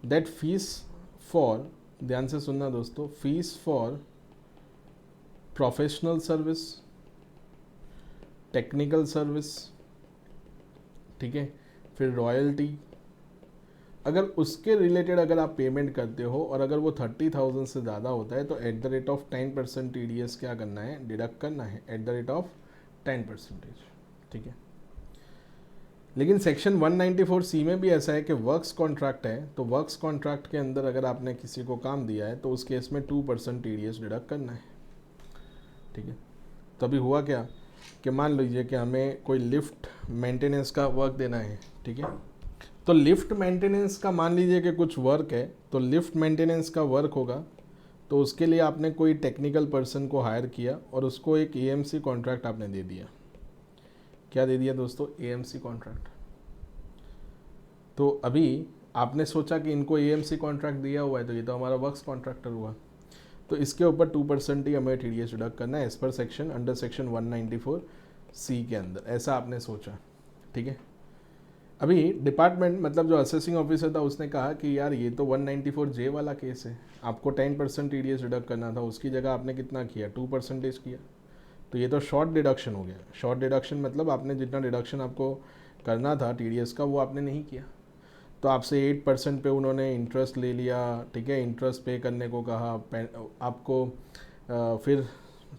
दैट फीस फॉर, ध्यान से सुनना दोस्तों, fees for professional service, technical service, ठीक है, फिर रॉयल्टी, अगर उसके रिलेटेड अगर आप पेमेंट करते हो और अगर वो 30,000 से ज़्यादा होता है तो at the rate of 10% TDS क्या करना है, डिडक्ट करना है एट द रेट ऑफ 10%, ठीक है। लेकिन सेक्शन 194C में भी ऐसा है कि वर्क्स कॉन्ट्रैक्ट है, तो वर्क्स कॉन्ट्रैक्ट के अंदर अगर आपने किसी को काम दिया है तो उस केस में 2% TDS डिडक्ट करना है, ठीक है। तो अभी हुआ क्या कि मान लीजिए कि हमें कोई लिफ्ट मेंटेनेंस का वर्क देना है, ठीक है। तो लिफ्ट मेंटेनेंस का मान लीजिए कि कुछ वर्क है, तो लिफ्ट मेंटेनेंस का वर्क होगा, तो उसके लिए आपने कोई टेक्निकल पर्सन को हायर किया और उसको एक AMC कॉन्ट्रैक्ट आपने दे दिया। क्या दे दिया दोस्तों? AMC contract. तो अभी आपने सोचा कि इनको AMC कॉन्ट्रैक्ट दिया हुआ है तो ये तो हमारा वर्क्स कॉन्ट्रैक्टर हुआ, तो इसके ऊपर 2% ही हमें TDS डिडक्ट करना है as per section, under section 194C के अंदर, ऐसा आपने सोचा, ठीक है। अभी डिपार्टमेंट मतलब जो असेसिंग ऑफिसर था उसने कहा कि यार ये तो 194J वाला केस है, आपको 10% TDS डिडक्ट करना था, उसकी जगह आपने कितना किया, 2% किया, तो ये तो शॉर्ट डिडक्शन हो गया। शॉर्ट डिडक्शन मतलब आपने जितना डिडक्शन आपको करना था TDS का वो आपने नहीं किया, तो आपसे 8% पे उन्होंने इंटरेस्ट ले लिया, ठीक है, इंटरेस्ट पे करने को कहा, आपको फिर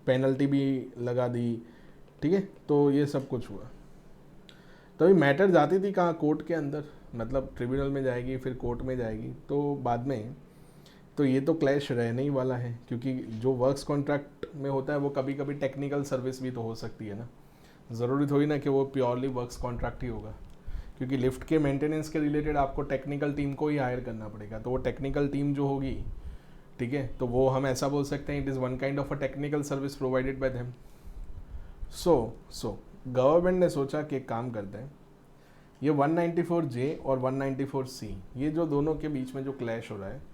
पेनल्टी भी लगा दी, ठीक है। तो ये सब कुछ हुआ। तभी मैटर जाती थी कहाँ, कोर्ट के अंदर, मतलब ट्रिब्यूनल में जाएगी, फिर कोर्ट में जाएगी, तो बाद में तो ये तो क्लैश रहने ही वाला है, क्योंकि जो वर्क्स कॉन्ट्रैक्ट में होता है वो कभी कभी टेक्निकल सर्विस भी तो हो सकती है ना, ज़रूरी थोड़ी ना कि वो प्योरली वर्क्स कॉन्ट्रैक्ट ही होगा, क्योंकि लिफ्ट के मेंटेनेंस के रिलेटेड आपको टेक्निकल टीम को ही हायर करना पड़ेगा, तो वो टेक्निकल टीम जो होगी, ठीक है, तो वो हम ऐसा बोल सकते हैं it is one kind of a technical service provided by them. So government ने सोचा कि एक काम करते हैं, ये 194J और 194C, ये जो दोनों के बीच में जो क्लैश हो रहा है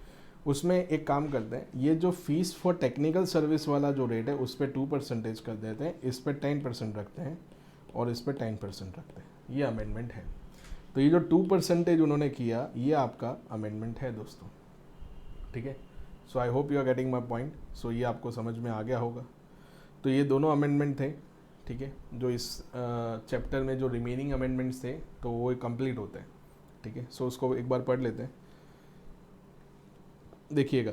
उसमें एक काम करते हैं, ये जो फीस फॉर टेक्निकल सर्विस वाला जो रेट है उस पर 2% कर देते हैं, इस पर 10% रखते हैं और इस पर 10% रखते हैं, ये अमेंडमेंट है। तो ये जो 2% उन्होंने किया ये आपका अमेंडमेंट है दोस्तों, ठीक है। So I hope you are getting my point. So ये आपको समझ में आ गया होगा। तो ये दोनों अमेंडमेंट थे, ठीक है, जो इस चैप्टर में जो रिमेनिंग अमेंडमेंट्स थे तो वो कंप्लीट होते हैं, ठीक है। सो उसको एक बार पढ़ लेते हैं। देखिएगा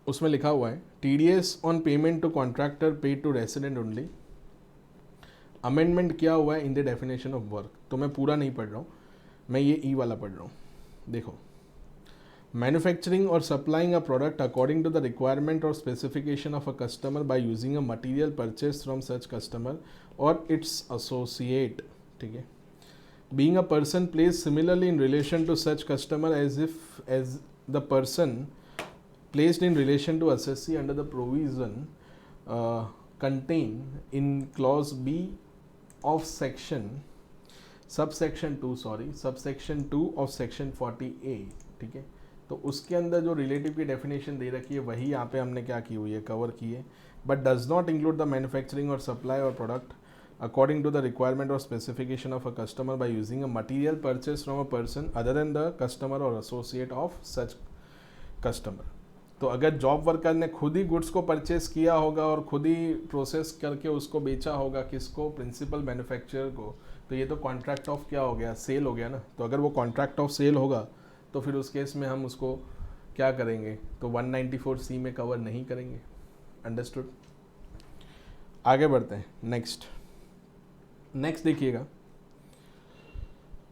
उसमें लिखा हुआ है TDS on payment to contractor paid to resident only. Amendment किया हुआ है in the definition of work, तो मैं पूरा नहीं पढ़ रहा हूँ, मैं ये ई वाला पढ़ रहा हूँ। देखो, manufacturing or supplying a product according to the requirement or specification of a customer by using a material purchase from such customer or its associate, ठीक है, being a person placed similarly in relation to such customer as the person placed in relation to assessee under the provision contained in clause B of subsection 2 of section 40A, ठीक है। तो उसके अंदर जो relative की definition दे रखी है वही यहाँ पे हमने क्या की हुई है, कवर की है, but does not include the manufacturing और सप्लाई और product according to the requirement or specification of a customer by using a material purchased from a person other than the customer or associate of such customer। तो अगर job worker ने खुद ही goods को purchase किया होगा और खुद ही process करके उसको बेचा होगा, किसको, प्रिंसिपल मैन्युफैक्चरर को, तो ये तो कॉन्ट्रैक्ट ऑफ क्या हो गया, सेल हो गया ना। तो अगर वो कॉन्ट्रैक्ट ऑफ सेल होगा तो फिर उस केस में हम उसको क्या करेंगे, तो 194C में कवर नहीं करेंगे। अंडरस्टूड। आगे बढ़ते हैं। नेक्स्ट देखिएगा,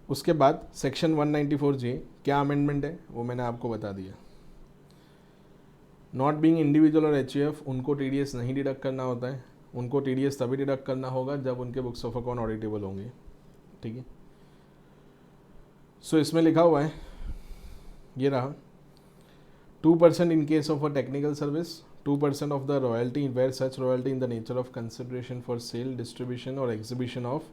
उसके बाद सेक्शन 194J क्या अमेंडमेंट है वो मैंने आपको बता दिया। Not being individual or HUF उनको TDS नहीं डिडक्ट करना होता है, उनको TDS तभी डिडक्ट करना होगा जब उनके बुक्स ऑफ अकाउंट ऑडिटेबल होंगे, ठीक है। सो इसमें लिखा हुआ है, ये रहा, 2% इन case of a technical service, 2% of the royalty where such royalty in the nature of consideration for sale, distribution or exhibition of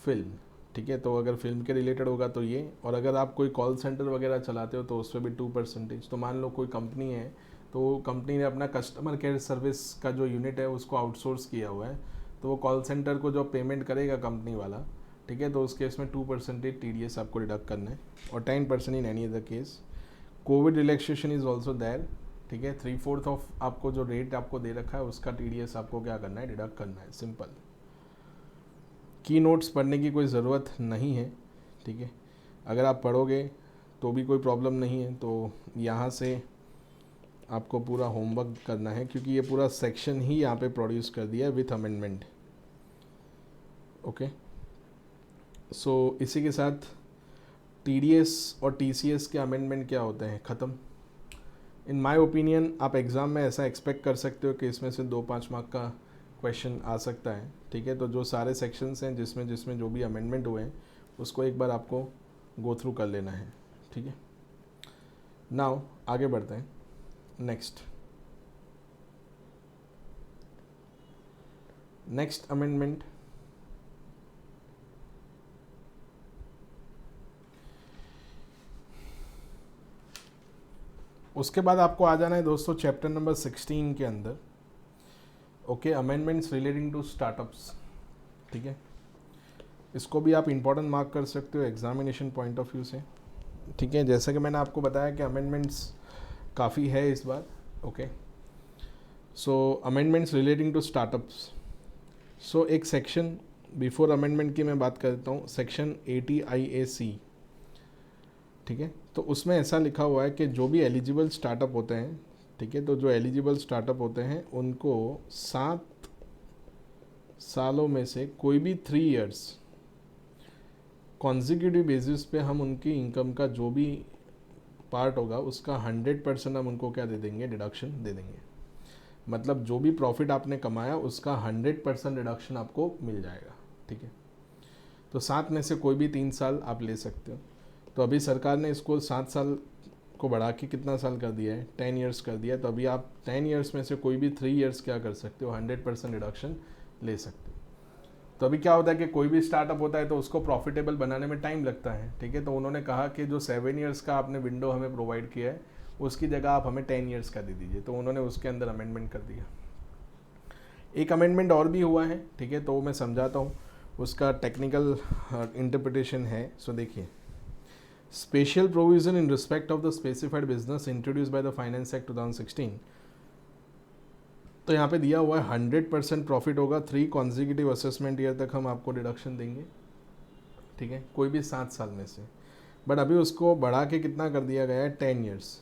film। ठीक है। तो अगर फिल्म के रिलेटेड होगा तो ये, और अगर आप कोई कॉल सेंटर वगैरह चलाते हो तो उस पर भी 2%। तो मान लो कोई कंपनी है, तो कंपनी ने अपना कस्टमर केयर सर्विस का जो यूनिट है उसको आउटसोर्स किया हुआ है, तो वो कॉल सेंटर को जो पेमेंट करेगा कंपनी वाला, ठीक है, तो उस केस में 2% TDS आपको डिडक्ट करना है, और 10% in any other case. Covid relaxation is also there, ठीक है। 3/4 ऑफ आपको जो रेट आपको दे रखा है उसका TDS आपको क्या करना है, डिडक्ट करना है, सिंपल। की नोट्स पढ़ने की कोई ज़रूरत नहीं है, ठीक है। अगर आप पढ़ोगे तो भी कोई प्रॉब्लम नहीं है, तो यहाँ से आपको पूरा होमवर्क करना है, क्योंकि ये पूरा सेक्शन ही यहाँ पे प्रोड्यूस कर दिया है विथ अमेंडमेंट। ओके, सो इसी के साथ TDS और TCS के अमेंडमेंट क्या होते हैं, ख़त्म। इन माय ओपिनियन आप एग्ज़ाम में ऐसा एक्सपेक्ट कर सकते हो कि इसमें से 2-5 मार्क का क्वेश्चन आ सकता है, ठीक है। तो जो सारे सेक्शंस हैं जिसमें जिसमें जो भी अमेंडमेंट हुए हैं उसको एक बार आपको गो थ्रू कर लेना है, ठीक है। नाउ आगे बढ़ते हैं। नेक्स्ट अमेंडमेंट, उसके बाद आपको आ जाना है दोस्तों चैप्टर नंबर 16 के अंदर। Okay, amendments relating to startups, ठीक है। इसको भी आप इम्पोर्टेंट मार्क कर सकते हो एग्जामिनेशन पॉइंट ऑफ व्यू से, ठीक है। जैसा कि मैंने आपको बताया कि अमेंडमेंट्स काफ़ी है इस बार। Okay, so amendments relating to startups. So एक सेक्शन बिफोर अमेंडमेंट की मैं बात करता हूँ, सेक्शन 80 IAC, ठीक है। तो उसमें ऐसा लिखा हुआ है कि जो भी एलिजिबल स्टार्टअप होते हैं, ठीक है, तो जो एलिजिबल स्टार्टअप होते हैं उनको 7 सालों में से कोई भी 3 इयर्स कॉन्जिक्यूटिव बेसिस पे हम उनकी इनकम का जो भी पार्ट होगा उसका 100% हम उनको क्या दे देंगे, डिडक्शन दे देंगे। मतलब जो भी प्रॉफिट आपने कमाया उसका 100% डिडक्शन आपको मिल जाएगा, ठीक है। तो 7 में से कोई भी 3 साल आप ले सकते हो। तो अभी सरकार ने इसको 7 साल को बढ़ा के कितना साल कर दिया है, 10 ईयर्स कर दिया है। तो अभी आप 10 ईयर्स में से कोई भी 3 ईयर्स क्या कर सकते हो, 100% डिडक्शन ले सकते हो। तो अभी क्या होता है कि कोई भी स्टार्टअप होता है तो उसको प्रॉफिटेबल बनाने में टाइम लगता है, ठीक है। तो उन्होंने कहा कि जो 7 ईयर्स का आपने विंडो हमें प्रोवाइड किया है उसकी जगह आप हमें 10 ईयर्स का दे दीजिए। तो उन्होंने उसके अंदर अमेंडमेंट कर दिया। एक अमेंडमेंट और भी हुआ है, ठीक है, तो मैं समझाता हूँ, उसका टेक्निकल इंटरप्रिटेशन है। सो देखिए, special provision in respect of the specified business introduce by the finance act 2016। तो यहाँ पे दिया हुआ है 100% प्रॉफिट होगा, 3 कॉन्जिक्यूटिव असेसमेंट ईयर तक हम आपको डिडक्शन देंगे, ठीक है, कोई भी 7 साल में से। बट अभी उसको बढ़ा के कितना कर दिया गया है, 10 ईयर्स।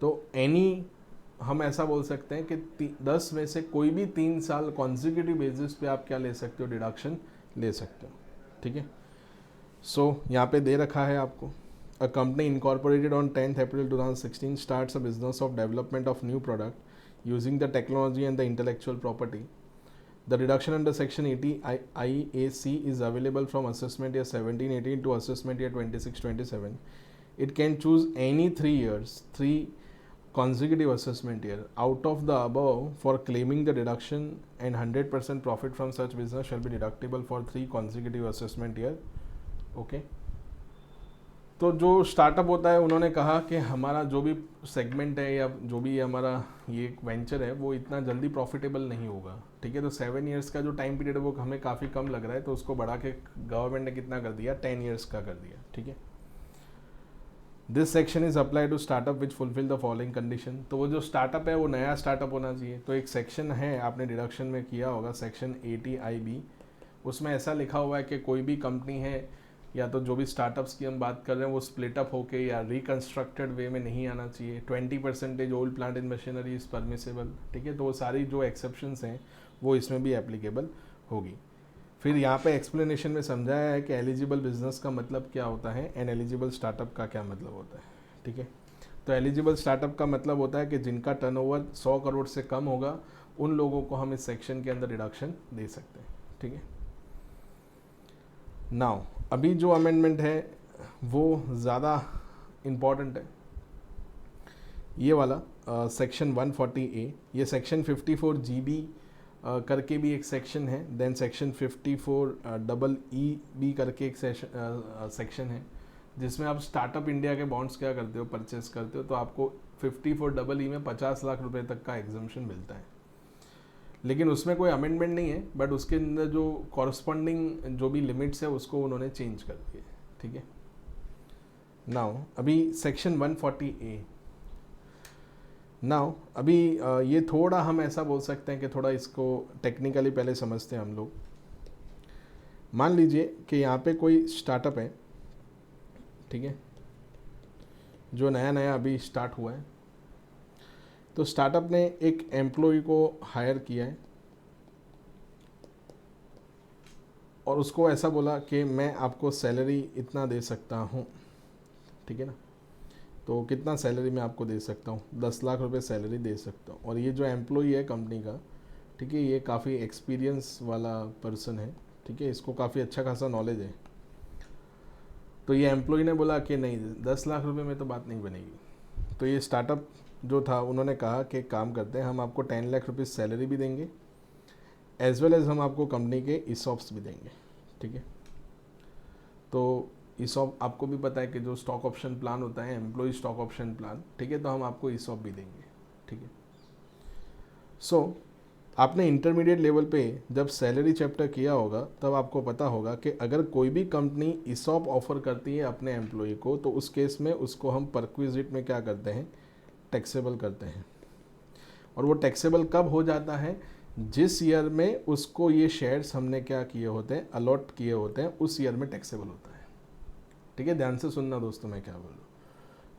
तो एनी, हम ऐसा बोल सकते हैं कि 10 में से कोई भी 3 साल कॉन्जिक्यूटिव बेसिस पे आप क्या ले सकते हो, डिडक्शन ले सकते हो, ठीक है। सो यहाँ पे दे रखा है आपको, a company incorporated on 10th April 2016 starts a business of development of new product using the technology and the intellectual property. The reduction under section 80 IAC is available from assessment year 17-18 to assessment year 26-27. It can choose any 3 years, 3 consecutive assessment year out of the above for claiming the deduction, and 100% profit from such business shall be deductible for 3 consecutive assessment year. Okay. तो जो startup होता है, उन्होंने कहा कि हमारा जो भी सेगमेंट है या जो भी हमारा ये वेंचर है वो इतना जल्दी प्रॉफिटेबल नहीं होगा, ठीक है। तो 7 ईयर्स का जो टाइम पीरियड है वो हमें काफ़ी कम लग रहा है, तो उसको बढ़ा के गवर्नमेंट ने कितना कर दिया, 10 ईयर्स का कर दिया, ठीक है। This section is apply to startup which fulfil the following condition. तो वो जो स्टार्टअप है वो नया स्टार्टअप होना चाहिए। तो एक सेक्शन है, आपने डिडक्शन में किया होगा, सेक्शन 80 IB, उसमें ऐसा लिखा हुआ है कि कोई भी कंपनी है या तो जो भी स्टार्टअप्स की हम बात कर रहे हैं वो स्प्लिटअप होके या रिकन्स्ट्रक्टेड वे में नहीं आना चाहिए। 20% old plant in machinery is permissible, ठीक है। तो वो सारी जो एक्सेप्शंस हैं वो इसमें भी एप्लीकेबल होगी। फिर यहाँ पे एक्सप्लेनेशन में समझाया है कि एलिजिबल बिजनेस का मतलब क्या होता है एंड एलिजिबल स्टार्टअप का क्या मतलब होता है, ठीक है। तो एलिजिबल स्टार्टअप का मतलब होता है कि जिनका टर्नओवर 100 करोड़ से कम होगा उन लोगों को हम इस सेक्शन के अंदर डिडक्शन दे सकते हैं, ठीक है। नाउ अभी जो अमेंडमेंट है वो ज़्यादा इम्पॉर्टेंट है, ये वाला सेक्शन 140A। ये सेक्शन 54GB करके भी एक सेक्शन है, देन सेक्शन 54EE करके एक सेक्शन है जिसमें आप स्टार्टअप इंडिया के बॉन्ड्स क्या करते हो, परचेस करते हो, तो आपको 54EE में 50 लाख रुपए तक का एग्जम्पशन मिलता है। लेकिन उसमें कोई अमेंडमेंट नहीं है, बट उसके अंदर जो कॉरस्पॉन्डिंग जो भी लिमिट्स है उसको उन्होंने चेंज कर दिए। ठीक है, नाउ अभी सेक्शन 140A। नाउ अभी ये थोड़ा हम ऐसा बोल सकते हैं कि थोड़ा इसको टेक्निकली पहले समझते हैं हम लोग। मान लीजिए कि यहाँ पे कोई स्टार्टअप है, ठीक है, जो नया नया अभी स्टार्ट हुआ है। तो स्टार्टअप ने एक एम्प्लॉय को हायर किया है और उसको ऐसा बोला कि मैं आपको सैलरी इतना दे सकता हूँ, ठीक है ना। तो कितना सैलरी मैं आपको दे सकता हूँ, 10 लाख रुपए सैलरी दे सकता हूँ। और ये जो एम्प्लॉय है कंपनी का, ठीक है, ये काफ़ी एक्सपीरियंस वाला पर्सन है, ठीक है, इसको काफ़ी अच्छा खासा नॉलेज है। तो ये एम्प्लॉय ने बोला कि नहीं, 10 लाख रुपए में तो बात नहीं बनेगी। तो ये स्टार्टअप जो था उन्होंने कहा कि काम करते हैं, हम आपको 10 लाख रुपये सैलरी भी देंगे, एज वेल एज हम आपको कंपनी के ईसॉप्स भी देंगे। ठीक है, तो ईसॉप आपको भी पता है कि जो स्टॉक ऑप्शन प्लान होता है, एम्प्लॉय स्टॉक ऑप्शन प्लान, ठीक है, तो हम आपको ईसॉप भी देंगे। ठीक है, सो आपने इंटरमीडिएट लेवल पे जब सैलरी चैप्टर किया होगा तब आपको पता होगा कि अगर कोई भी कंपनी ईसॉप ऑफर करती है अपने एम्प्लॉय को, तो उस केस में उसको हम परक्विजिट में क्या करते हैं, टैक्सेबल करते हैं। और वो टैक्सेबल कब हो जाता है, जिस ईयर में उसको ये शेयर्स हमने क्या किए होते हैं, अलॉट किए होते हैं, उस ईयर में टैक्सेबल होता है। ठीक है, ध्यान से सुनना दोस्तों मैं क्या बोल रहा हूँ।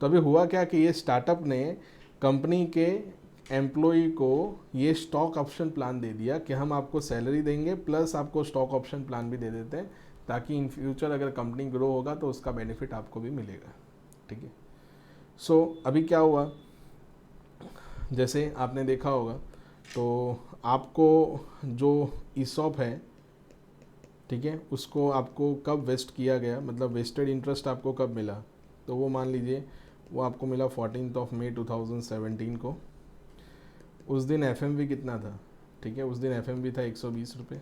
तो अभी हुआ क्या कि ये स्टार्टअप ने कंपनी के एम्प्लॉय को ये स्टॉक ऑप्शन प्लान दे दिया कि हम आपको सैलरी देंगे प्लस आपको स्टॉक ऑप्शन प्लान भी दे देते हैं, ताकि इन फ्यूचर अगर कंपनी ग्रो होगा तो उसका बेनिफिट आपको भी मिलेगा। ठीक है, सो अभी क्या हुआ, जैसे आपने देखा होगा, तो आपको जो ईसॉप है, ठीक है, उसको आपको कब वेस्ट किया गया, मतलब वेस्टेड इंटरेस्ट आपको कब मिला, तो वो मान लीजिए वो आपको मिला 14 मई 2017 को। उस दिन एफएमवी कितना था, ठीक है, उस दिन एफएमवी था 120 रुपये।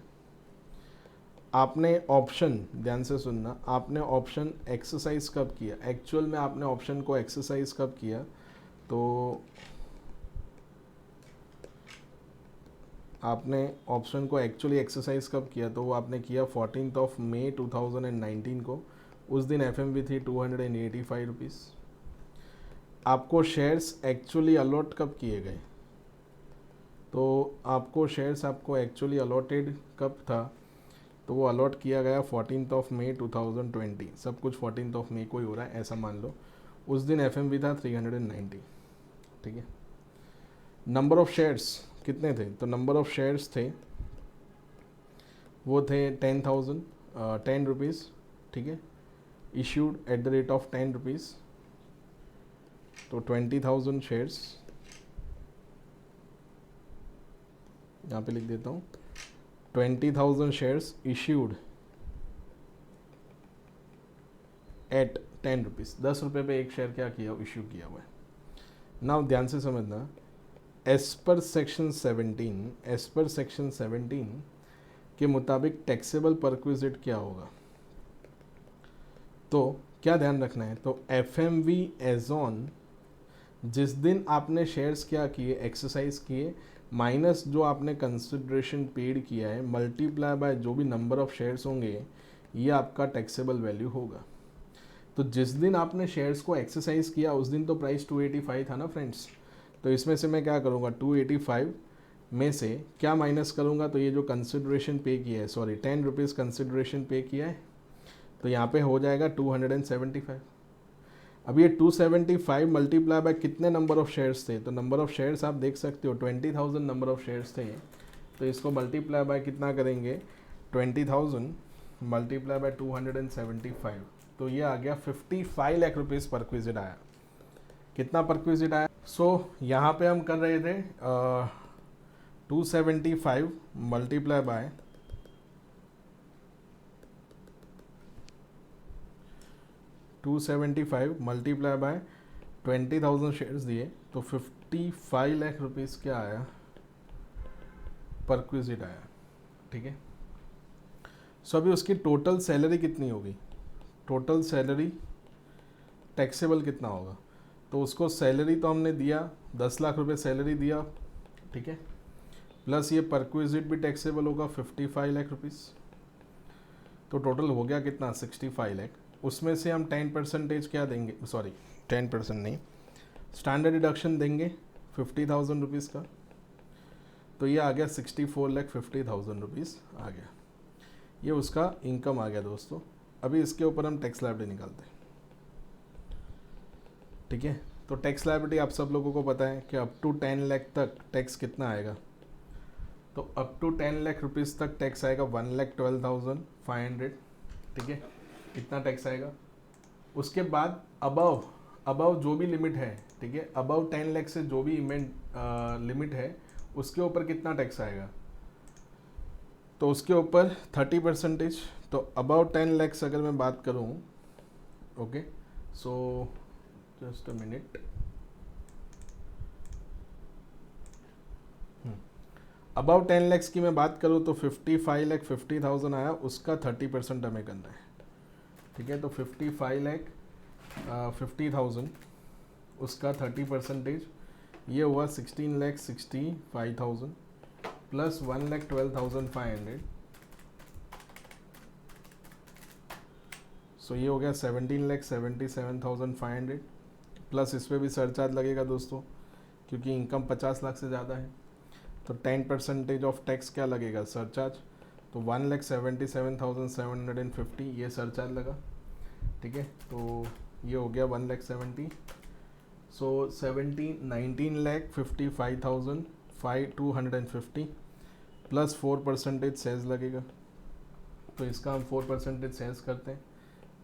आपने ऑप्शन, ध्यान से सुनना, आपने ऑप्शन एक्सरसाइज कब किया, एक्चुअल में आपने ऑप्शन को एक्सरसाइज कब किया, तो आपने ऑप्शन को एक्चुअली एक्सरसाइज कब किया, तो वो आपने किया 14 मई 2019 को। उस दिन एफएमवी थी 285 रुपीज़। आपको शेयर्स एक्चुअली अलॉट कब किए गए, तो आपको शेयर्स आपको एक्चुअली अलॉटेड कब था, तो वो अलॉट किया गया 14 मई 2020। सब कुछ 14 मई को ही हो रहा है ऐसा मान लो। उस दिन एफएमवी था 390। ठीक है, नंबर ऑफ शेयर्स कितने थे, तो नंबर ऑफ शेयर्स थे वो थे 10 रुपीज़। ठीक है, issued at the rate of 10 rupees, तो 20,000 शेयर्स, यहाँ पे लिख देता हूँ, 20,000 शेयर्स इश्यूड एट 10 रुपीज़, 10 रुपये पे एक शेयर क्या किया, इश्यू किया हुआ है। नाउ ध्यान से समझना, एज पर सेक्शन 17 के मुताबिक टैक्सेबल परक्विजिट क्या होगा, तो क्या ध्यान रखना है, तो एफएमवी एज ऑन जिस दिन आपने शेयर्स क्या किए, एक्सरसाइज किए, माइनस जो आपने कंसिडरेशन पेड किया है, मल्टीप्लाई बाय जो भी नंबर ऑफ शेयर्स होंगे, ये आपका टैक्सेबल वैल्यू होगा। तो जिस दिन आपने शेयर्स को एक्सरसाइज किया उस दिन तो प्राइस 285 था ना फ्रेंड्स, तो इसमें से मैं क्या करूँगा, 285 में से क्या माइनस करूँगा, तो ये जो कंसिडरेशन पे किया है, सॉरी 10 रुपीज़ कंसिडरेशन पे किया है, तो यहाँ पे हो जाएगा 275। अब ये 275 मल्टीप्लाई बाय कितने नंबर ऑफ शेयर्स थे, तो नंबर ऑफ शेयर्स आप देख सकते हो 20,000 नंबर ऑफ शेयर्स थे, तो इसको मल्टीप्लाई बाय कितना करेंगे, 20,000 मल्टीप्लाई बाय 275, तो ये आ गया 55 लाख रुपीज़ परक्विजिट आया। कितना परक्विजिट आया, यहाँ पे हम कर रहे थे 275 multiply by 275 multiply by 20,000 shares दिए, तो 55 लाख रुपीज़ क्या आया, परक्विजिट आया, ठीक है। सो अभी उसकी टोटल सैलरी कितनी होगी, टोटल सैलरी टैक्सेबल कितना होगा, तो उसको सैलरी तो हमने दिया 10 लाख रुपए सैलरी दिया, ठीक है, प्लस ये परक्विजिट भी टैक्सेबल होगा 55 लाख रुपीज़, तो टोटल हो गया कितना 65 लाख। उसमें से हम 10% क्या देंगे, सॉरी 10% नहीं, स्टैंडर्ड डिडक्शन देंगे 50,000 रुपीज़ का, तो ये आ गया 64,50,000 रुपीज़ आ गया। ये उसका इनकम आ गया दोस्तों। अभी इसके ऊपर हम टैक्स लायबिलिटी निकालते हैं, ठीक है। तो टैक्स लायबिलिटी आप सब लोगों को पता है कि अप टू 10 लाख तक टैक्स कितना आएगा, तो अप टू 10 लाख रुपीज़ तक टैक्स आएगा 1,12,500, ठीक है, इतना टैक्स आएगा। उसके बाद अबव जो भी लिमिट है, ठीक है, अबव 10 लाख से जो भी लिमिट है उसके ऊपर कितना टैक्स आएगा, तो उसके ऊपर 30%। तो अबव 10 लाख अगर मैं बात करूँ, okay, so just a minute, about 10 lakhs की मैं बात करूँ तो 55,50,000 आया, उसका 30% हमें करना है, ठीक है। तो 55,50,000 उसका 30%, ये हुआ 16,65,000 प्लस 1,12,500, सो ये हो गया 17,77,500, प्लस इस पर भी सरचार्ज लगेगा दोस्तों, क्योंकि इनकम 50 लाख से ज़्यादा है, तो 10% ऑफ टैक्स क्या लगेगा, सरचार्ज, तो 1,77,750 ये सरचार्ज लगा, ठीक है। तो ये हो गया 1,70,000, सो 19,55,250 प्लस 4% सेल्स लगेगा, तो इसका हम 4% सेल्स करते हैं,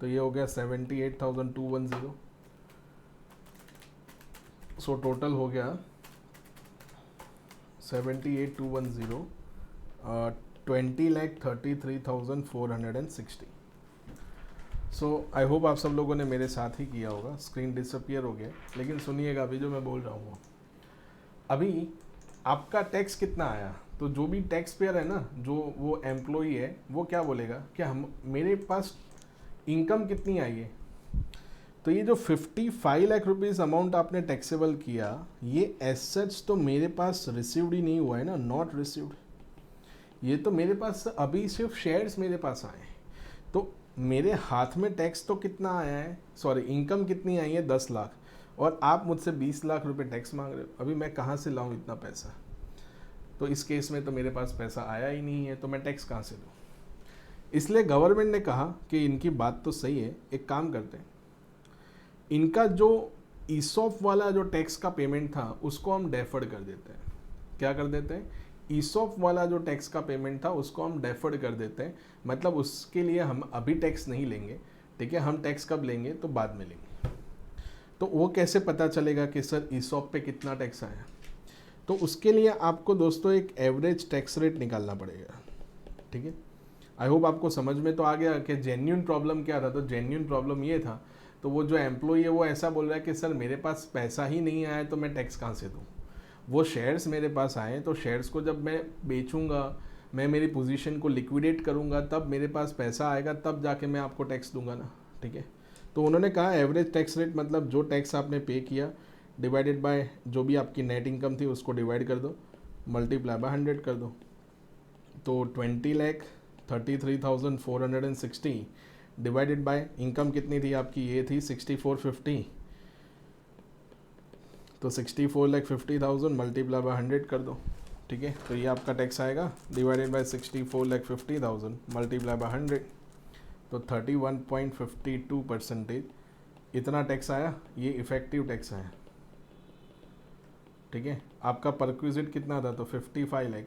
तो ये हो गया 78,210, सो टोटल हो गया 78,210, 20,33,460। सो आई होप आप सब लोगों ने मेरे साथ ही किया होगा। स्क्रीन डिसअपियर हो गया, लेकिन सुनिएगा अभी जो मैं बोल रहा हूँ, अभी आपका टैक्स कितना आया, तो जो भी टैक्स पेयर है ना, जो वो एम्प्लॉई है, वो क्या बोलेगा कि हम मेरे पास इनकम कितनी आई है, तो ये जो 55 लाख रुपीज़ अमाउंट आपने टैक्सेबल किया, ये एज सच तो मेरे पास रिसीव्ड ही नहीं हुआ है ना, नॉट रिसीव्ड, ये तो मेरे पास अभी सिर्फ शेयर्स मेरे पास आए हैं, तो मेरे हाथ में टैक्स तो कितना आया है, सॉरी इनकम कितनी आई है 10 लाख, और आप मुझसे 20 लाख रुपए टैक्स मांग रहे हो। अभी मैं कहाँ से लाऊं इतना पैसा, तो इस केस में तो मेरे पास पैसा आया ही नहीं है, तो मैं टैक्स कहाँ से दूँ। इसलिए गवर्नमेंट ने कहा कि इनकी बात तो सही है, एक काम करते हैं, इनका जो ईसॉप वाला जो टैक्स का पेमेंट था उसको हम डेफर्ड कर देते हैं। क्या कर देते हैं, ईसॉप वाला जो टैक्स का पेमेंट था उसको हम डेफर्ड कर देते हैं, मतलब उसके लिए हम अभी टैक्स नहीं लेंगे, ठीक है, हम टैक्स कब लेंगे, तो बाद में लेंगे। तो वो कैसे पता चलेगा कि सर ईसॉप पे कितना टैक्स आया, तो उसके लिए आपको दोस्तों एक एवरेज टैक्स रेट निकालना पड़ेगा, ठीक है। आई होप आपको समझ में तो आ गया कि जेन्युइन प्रॉब्लम क्या था। तो जेन्युइन प्रॉब्लम ये था, तो वो जो एम्प्लॉई है वो ऐसा बोल रहा है कि सर मेरे पास पैसा ही नहीं आया, तो मैं टैक्स कहाँ से दूँ। वो शेयर्स मेरे पास आए, तो शेयर्स को जब मैं बेचूंगा, मैं मेरी पोजीशन को लिक्विडेट करूंगा, तब मेरे पास पैसा आएगा, तब जाके मैं आपको टैक्स दूंगा ना, ठीक है। तो उन्होंने कहा एवरेज टैक्स रेट मतलब जो टैक्स आपने पे किया डिवाइडेड बाय जो भी आपकी नेट इनकम थी उसको डिवाइड कर दो, मल्टीप्लाई बाय 100 कर दो, तो 20,33,460 डिवाइडेड बाय इनकम कितनी थी आपकी, ये थी 6450, तो 64,50,000 मल्टीप्लाई बाय 100 कर दो, ठीक है। तो ये आपका टैक्स आएगा डिवाइडेड बाय 64,50,000 मल्टीप्लाई बाय 100, तो 31.52% इतना टैक्स आया, ये इफेक्टिव टैक्स आया, ठीक है। आपका परक्विजिट कितना था, तो 55 लाख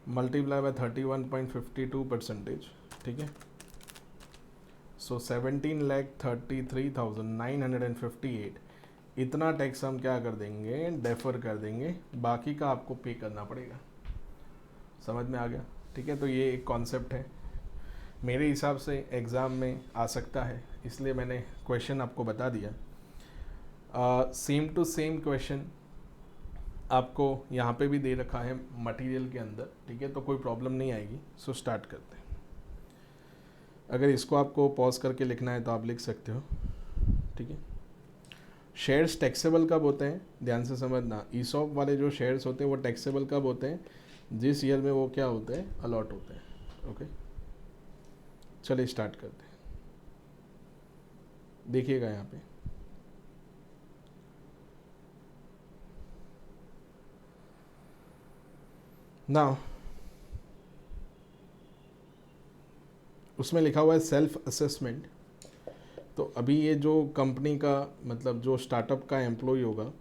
मल्टीप्लाई बाय 31.52%, ठीक है। सो 17,33,958 इतना टैक्स हम क्या कर देंगे, डेफर कर देंगे, बाकी का आपको पे करना पड़ेगा। समझ में आ गया, ठीक है। तो ये एक कॉन्सेप्ट है, मेरे हिसाब से एग्ज़ाम में आ सकता है, इसलिए मैंने क्वेश्चन आपको बता दिया। सेम टू सेम क्वेश्चन आपको यहाँ पे भी दे रखा है मटेरियल के अंदर, ठीक है, तो कोई प्रॉब्लम नहीं आएगी। सो स्टार्ट करते हैं। अगर इसको आपको पॉज करके लिखना है तो आप लिख सकते हो, ठीक है। शेयर्स टैक्सेबल कब होते हैं, ध्यान से समझना। ईसॉप वाले जो शेयर्स होते हैं वो टैक्सेबल कब होते हैं, जिस ईयर में वो क्या होते हैं, अलॉट होते हैं। ओके, चलिए स्टार्ट करते हैं। देखिएगा यहाँ पे ना, उसमें लिखा हुआ है सेल्फ असेसमेंट। तो अभी ये जो कंपनी का मतलब जो स्टार्टअप का एम्प्लॉय होगा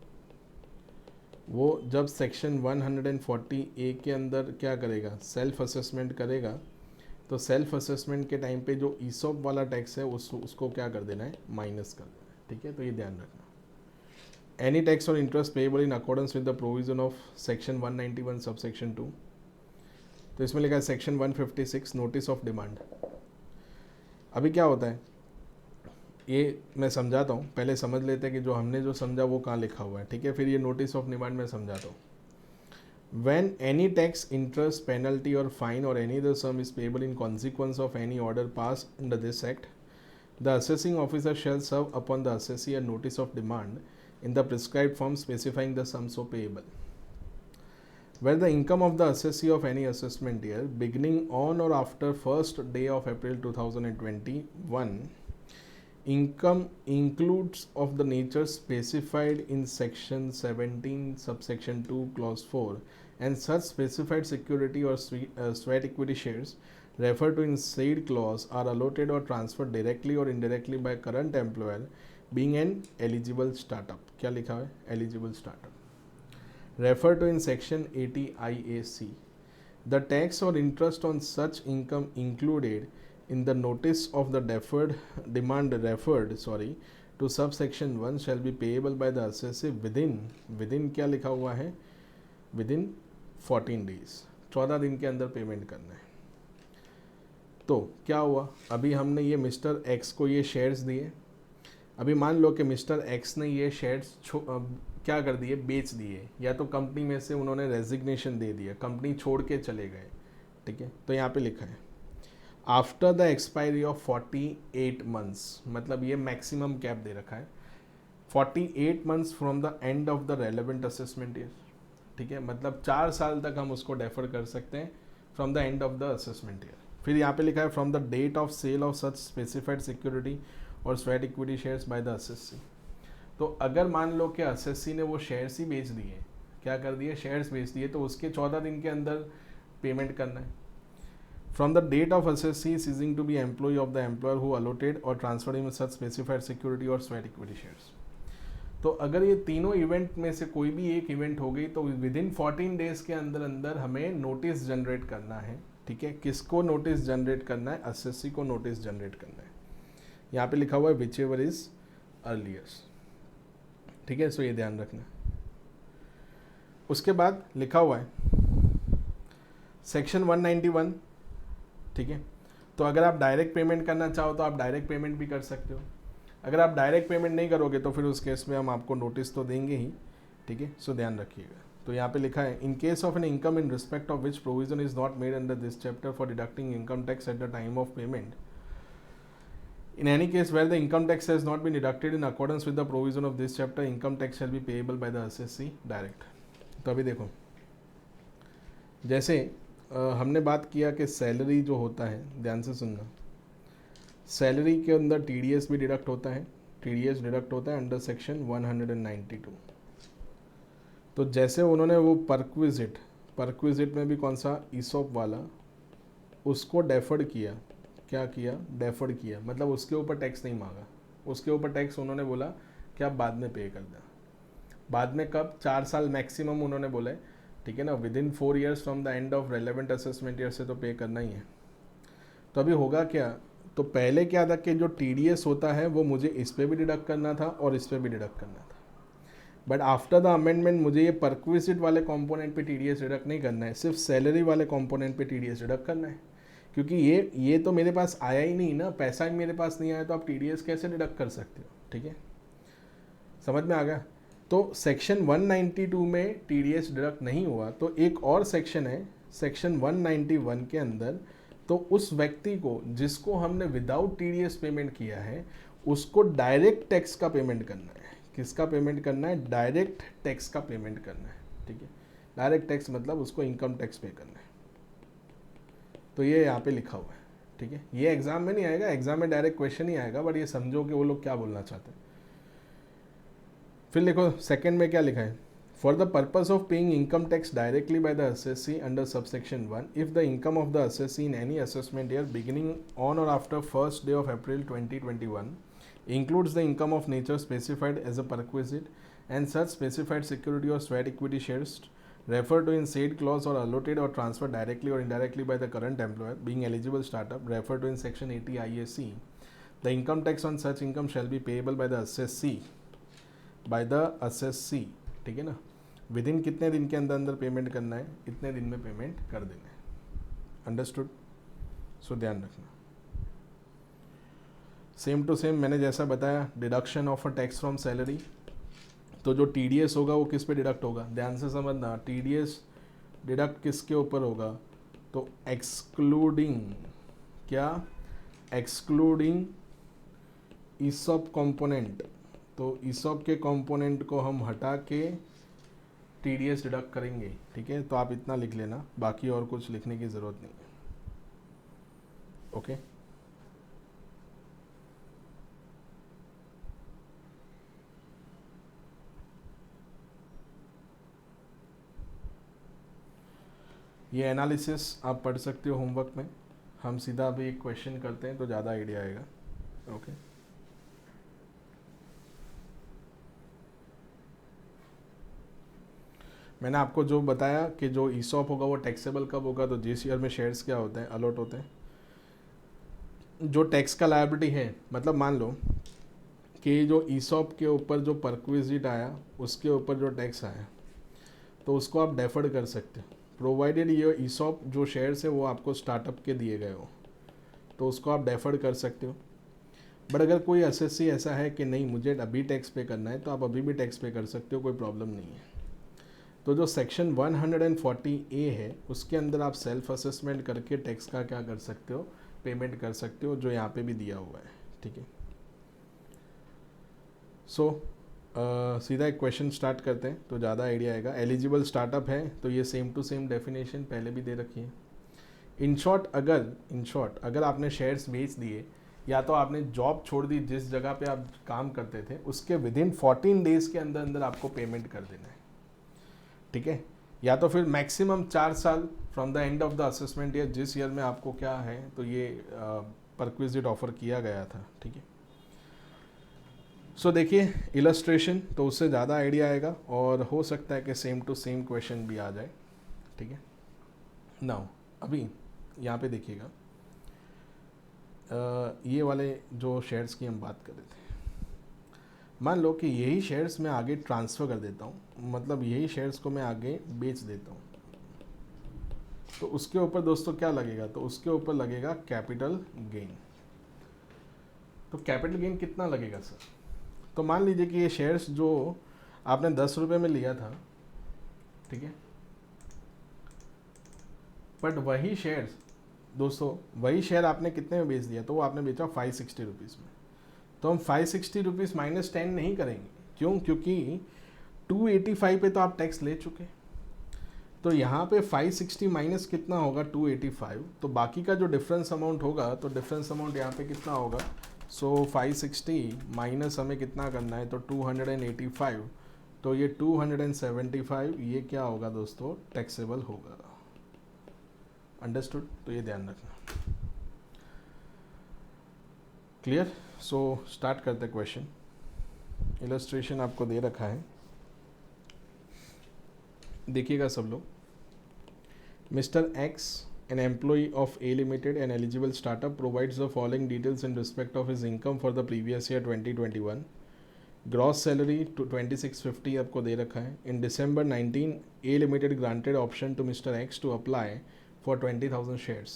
वो जब सेक्शन 140A के अंदर क्या करेगा, सेल्फ असेसमेंट करेगा, तो सेल्फ असेसमेंट के टाइम पे जो ईसॉप वाला टैक्स है उसको क्या कर देना है, माइनस कर देना है, ठीक है। तो ये ध्यान रखना। एनी टैक्स और interest payable in accordance with the provision of section 191 sub section 2। तो इसमें लिखा है सेक्शन 156 नोटिस ऑफ डिमांड। अभी क्या होता है ये मैं समझाता हूँ, पहले समझ लेते हैं कि जो हमने जो समझा वो कहाँ लिखा हुआ है, ठीक है। फिर ये नोटिस ऑफ डिमांड में समझाता हूँ। When any tax, interest, penalty और फाइन और any other sum is payable in consequence of any order pass under this act, the assessing officer shall serve upon the assessee a notice of demand in the prescribed form specifying the sums so payable. Where the income of the assessee of any assessment year beginning on or after 1st day of April 2021, income includes of the nature specified in section 17 subsection 2 clause 4 and such specified security or sweat equity shares referred to in said clause are allotted or transferred directly or indirectly by current employer being an eligible startup. क्या लिखा है, eligible startup referred to in section 80 IAC. The tax or interest on such income included in the notice of the deferred demand referred to subsection 1 shall be payable by the assessee within क्या लिखा हुआ है, within 14 days, 14 दिन के अंदर payment करना है। तो क्या हुआ, अभी हमने ये मिस्टर एक्स को ये शेयर्स दिए। अभी मान लो कि मिस्टर एक्स ने ये शेयर्स क्या कर दिए, बेच दिए, या तो कंपनी में से उन्होंने रेजिग्नेशन दे दिया, कंपनी छोड़ के चले गए, ठीक है। तो यहाँ पे लिखा है after the expiry of 48 months, मतलब ये मैक्सिमम कैप दे रखा है 48 months from the end of the relevant assessment year, ठीक है। मतलब 4 साल तक हम उसको डेफर कर सकते हैं from the end of the assessment year. फिर यहाँ पे लिखा है from the date of sale of such specified security or sweat equity shares by the assessee. तो अगर मान लो कि असेसी ने वो शेयर्स ही बेच दिए, क्या कर दिए, शेयर्स बेच दिए, तो उसके 14 दिन के अंदर पेमेंट करना है। From the date of assessee ceasing to be employ of the employer who allotted or transfer in such specified security or sweat equity shares. तो अगर ये तीनों इवेंट में से कोई भी एक इवेंट हो गई तो विद इन 14 डेज के अंदर अंदर हमें नोटिस जनरेट करना है, ठीक है। किसको नोटिस जनरेट करना है, असेसी को नोटिस जनरेट करना है। यहाँ पे लिखा हुआ है विच एवर इज अर्लियस्ट, ठीक है। सो ये ध्यान रखना। उसके बाद लिखा हुआ है सेक्शन 191, ठीक है। तो अगर आप डायरेक्ट पेमेंट करना चाहो तो आप डायरेक्ट पेमेंट भी कर सकते हो। अगर आप डायरेक्ट पेमेंट नहीं करोगे तो फिर उस केस में हम आपको नोटिस तो देंगे ही, ठीक है। सो ध्यान रखिएगा। तो यहाँ पे लिखा है इन case of an income in respect of which provision is not made under this chapter for deducting income tax at the time of payment, in any case where the income tax has not been deducted in accordance with the provision of this chapter, income tax shall be payable by the assessee direct. तो अभी देखो, जैसे हमने बात किया कि salary जो होता है, ध्यान से सुनना, सैलरी के अंदर TDS भी डिडक्ट होता है, TDS डिडक्ट होता है अंडर सेक्शन 192। तो जैसे उन्होंने वो परक्विजिट में भी कौन सा, ईसॉप वाला, उसको डेफर्ड किया, क्या किया, डेफर्ड किया, मतलब उसके ऊपर टैक्स नहीं मांगा, उसके ऊपर टैक्स उन्होंने बोला कि आप बाद में पे कर दें। बाद में कब, 4 साल मैक्सिमम उन्होंने बोला है, ठीक है ना। With in 4 years from the end of relevant assessment year से तो पे करना ही है। तो अभी होगा क्या, तो पहले क्या था कि जो TDS होता है वो मुझे इस पर भी डिडक्ट करना था और इस पर भी डिडक्ट करना था, बट आफ्टर द अमेंडमेंट मुझे ये परक्विजिट वाले कॉम्पोनेंट पे TDS डिडक्ट नहीं करना है, सिर्फ सैलरी वाले कॉम्पोनेंट पे TDS डिडक्ट करना है। क्योंकि ये तो मेरे पास आया ही नहीं ना, पैसा ही मेरे पास नहीं आया, तो आप TDS कैसे डिडक्ट कर सकते हो, ठीक है। समझ में आ गया। तो सेक्शन 192 में टीडीएस डिडक्ट नहीं हुआ, तो एक और सेक्शन है सेक्शन 191 के अंदर, तो उस व्यक्ति को जिसको हमने विदाउट टीडीएस पेमेंट किया है उसको डायरेक्ट टैक्स का पेमेंट करना है। किसका पेमेंट करना है? डायरेक्ट टैक्स का पेमेंट करना है। ठीक है, डायरेक्ट टैक्स मतलब उसको इनकम टैक्स पे करना है। तो ये यहाँ पे लिखा हुआ है। ठीक है, ये एग्जाम में नहीं आएगा, एग्जाम में डायरेक्ट क्वेश्चन ही आएगा, बट ये समझो कि वो लोग क्या बोलना चाहते हैं। फिर देखो सेकंड में क्या लिखा है, for the purpose of paying income tax directly by the assessee under subsection 1 if the income of the assessee in any assessment year beginning on or after first day of April 2021 includes the income of nature specified as a perquisite and such specified security or sweat equity shares referred to in said clause or allotted or transferred directly or indirectly by the current employer being eligible startup referred to in section 80 IAC, the income tax on such income shall be payable by the assessee ठीक है ना, with in कितने दिन के अंदर अंदर payment करना है, इतने दिन में पेमेंट कर देना है। अंडरस्टूड? सो ध्यान रखना। सेम टू सेम मैंने जैसा बताया, deduction of a tax from salary, तो जो टीडीएस होगा वो किस पे डिडक्ट होगा, ध्यान से समझना। टीडीएस डिडक्ट किसके ऊपर होगा, तो एक्सक्लूडिंग क्या, एक्सक्लूडिंग ईसॉप कंपोनेंट। तो ईसॉप के कंपोनेंट को हम हटा के टीडीएस डिडक्ट करेंगे। ठीक है, तो आप इतना लिख लेना, बाकी और कुछ लिखने की ज़रूरत नहीं है। ओके, ये एनालिसिस आप पढ़ सकते हो होमवर्क में। हम सीधा अभी एक क्वेश्चन करते हैं तो ज़्यादा आइडिया आएगा। ओके, मैंने आपको जो बताया कि जो ईसॉप होगा वो टैक्सेबल कब होगा, तो जिस ईयर में शेयर्स क्या होते हैं, अलॉट होते हैं। जो टैक्स का लायबिलिटी है, मतलब मान लो कि जो ईसॉप के ऊपर जो परक्विजिट आया उसके ऊपर जो टैक्स आया, तो उसको आप डेफर्ड कर सकते हो, प्रोवाइडेड ये ईसॉप जो शेयर्स है वो आपको स्टार्टअप के दिए गए हो, तो उसको आप डेफर्ड कर सकते हो। बट अगर कोई असेसी ऐसा है कि नहीं मुझे अभी टैक्स पे करना है, तो आप अभी भी टैक्स पे कर सकते हो, कोई प्रॉब्लम नहीं है। तो जो सेक्शन 140A है उसके अंदर आप सेल्फ असेसमेंट करके टैक्स का क्या कर सकते हो, पेमेंट कर सकते हो, जो यहाँ पे भी दिया हुआ है। ठीक है, सो सीधा एक क्वेश्चन स्टार्ट करते हैं तो ज़्यादा आइडिया आएगा। एलिजिबल स्टार्टअप है तो ये सेम टू सेम डेफिनेशन पहले भी दे रखी है। इन शॉर्ट अगर आपने शेयर्स बेच दिए या तो आपने जॉब छोड़ दी जिस जगह पे आप काम करते थे, उसके विद इन 14 डेज़ के अंदर अंदर आपको पेमेंट कर देना है। ठीक है, या तो फिर मैक्सिमम 4 साल from the end of the assessment year, जिस ईयर में आपको क्या है तो ये परक्विजिट ऑफर किया गया था। ठीक है, सो देखिए इलस्ट्रेशन, तो उससे ज़्यादा आइडिया आएगा और हो सकता है कि सेम टू सेम क्वेश्चन भी आ जाए। ठीक है, नाउ अभी यहाँ पे देखिएगा, ये वाले जो शेयर्स की हम बात कर रहे थे, मान लो कि यही शेयर्स मैं आगे ट्रांसफ़र कर देता हूँ, मतलब यही शेयर्स को मैं आगे बेच देता हूँ, तो उसके ऊपर दोस्तों क्या लगेगा, तो उसके ऊपर लगेगा कैपिटल गेन। तो कैपिटल गेन कितना लगेगा सर, तो मान लीजिए कि ये शेयर्स जो आपने 10 रुपये में लिया था, ठीक है, बट वही शेयर्स दोस्तों, वही शेयर आपने कितने में बेच दिया, तो वो आपने बेचा 560 रुपीज़ में। तो हम 560 रुपीज़ माइनस 10 नहीं करेंगे, क्यों, क्योंकि 285 पे तो आप टैक्स ले चुके। तो यहाँ पे 560 माइनस कितना होगा, 285, तो बाकी का जो डिफरेंस अमाउंट होगा, तो डिफरेंस अमाउंट यहाँ पे कितना होगा, सो 560 माइनस हमें कितना करना है, तो 285, तो ये 275 ये क्या होगा दोस्तों, टैक्सेबल होगा। अंडरस्टूड? तो ये ध्यान रखना। क्लियर? सो स्टार्ट करते हैं क्वेश्चन। इलस्ट्रेशन आपको दे रखा है, देखिएगा सब लोग। Mister x, an employee of A Limited, an eligible startup, provides the following details in respect of his income for the previous year 2021. Gross salary to 2650 आपको दे रखा है। In December 19, A Limited granted option to Mr. X to apply for 20,000 shares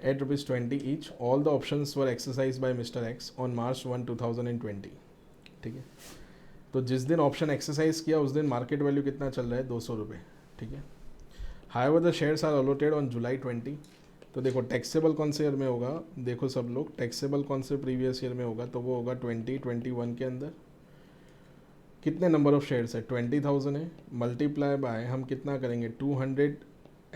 at ₹20 each. All the options were exercised by Mr. X on March 1, 2020. ठीक है, तो जिस दिन option exercise किया उस दिन मार्केट वैल्यू कितना चल रहा है, 200 रुपये, ठीक है। However the shares are allotted on July 20। तो देखो टैक्सेबल कौन से ईयर में होगा, देखो सब लोग टैक्सेबल कौन से प्रीवियस ईयर में होगा, तो वो होगा 2021 के अंदर। कितने नंबर ऑफ शेयर्स है, 20,000 है, मल्टीप्लाई बाय हम कितना करेंगे 200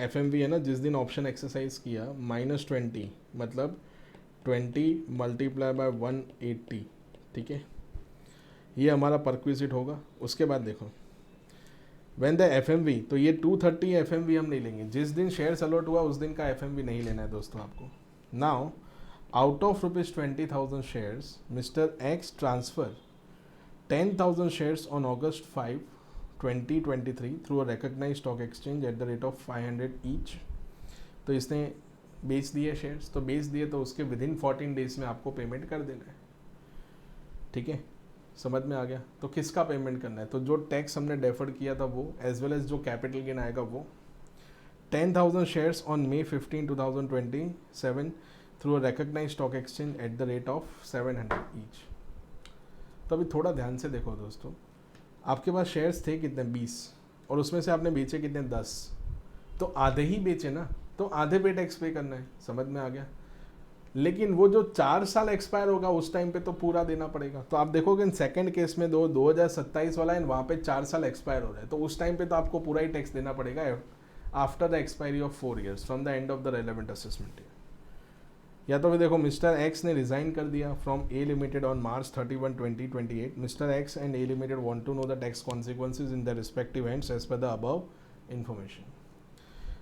FMV है ना, जिस दिन ऑप्शन एक्सरसाइज किया -20 मतलब 20 मल्टीप्लाई बाय 180, ठीक है, ये हमारा परक्विजिट होगा। उसके बाद देखो व्हेन द FMV, तो ये 230 FMV हम नहीं लेंगे, जिस दिन शेयर्स अलॉट हुआ उस दिन का FMV नहीं लेना है दोस्तों आपको। Now out of ₹20,000 shares mister x transfer 10,000 shares on August 5, 2023 through a recognized stock exchange at the rate of 500 each। तो इसने बेच दिए शेयर्स, तो बेच दिए तो उसके विद इन 14 डेज में आपको पेमेंट कर देना है, ठीक है, समझ में आ गया। तो किसका पेमेंट करना है, तो जो टैक्स हमने डेफर्ड किया था वो, एज वेल एज जो कैपिटल गेन आएगा वो। 10,000 shares on May 15, 2027 through a recognized stock exchange at the rate of 700 each. तो अभी थोड़ा ध्यान से देखो दोस्तों, आपके पास शेयर्स थे कितने 20, और उसमें से आपने बेचे कितने 10, तो आधे ही बेचे ना, तो आधे पे टैक्स पे करना है, समझ में आ गया। लेकिन वो जो 4 साल एक्सपायर होगा उस टाइम पे तो पूरा देना पड़ेगा। तो आप देखोगे इन सेकंड केस में 2027 वाला है, वहाँ पे 4 साल एक्सपायर हो रहा है, तो उस टाइम पे तो आपको पूरा ही टैक्स देना पड़ेगा after the expiry of 4 years from the end of the relevant assessment year. या तो फिर देखो मिस्टर एक्स ने रिजाइन कर दिया from A Limited on March 31, 2028। Mister X and A Limited want to know the tax consequences in the respective hands as per the above information.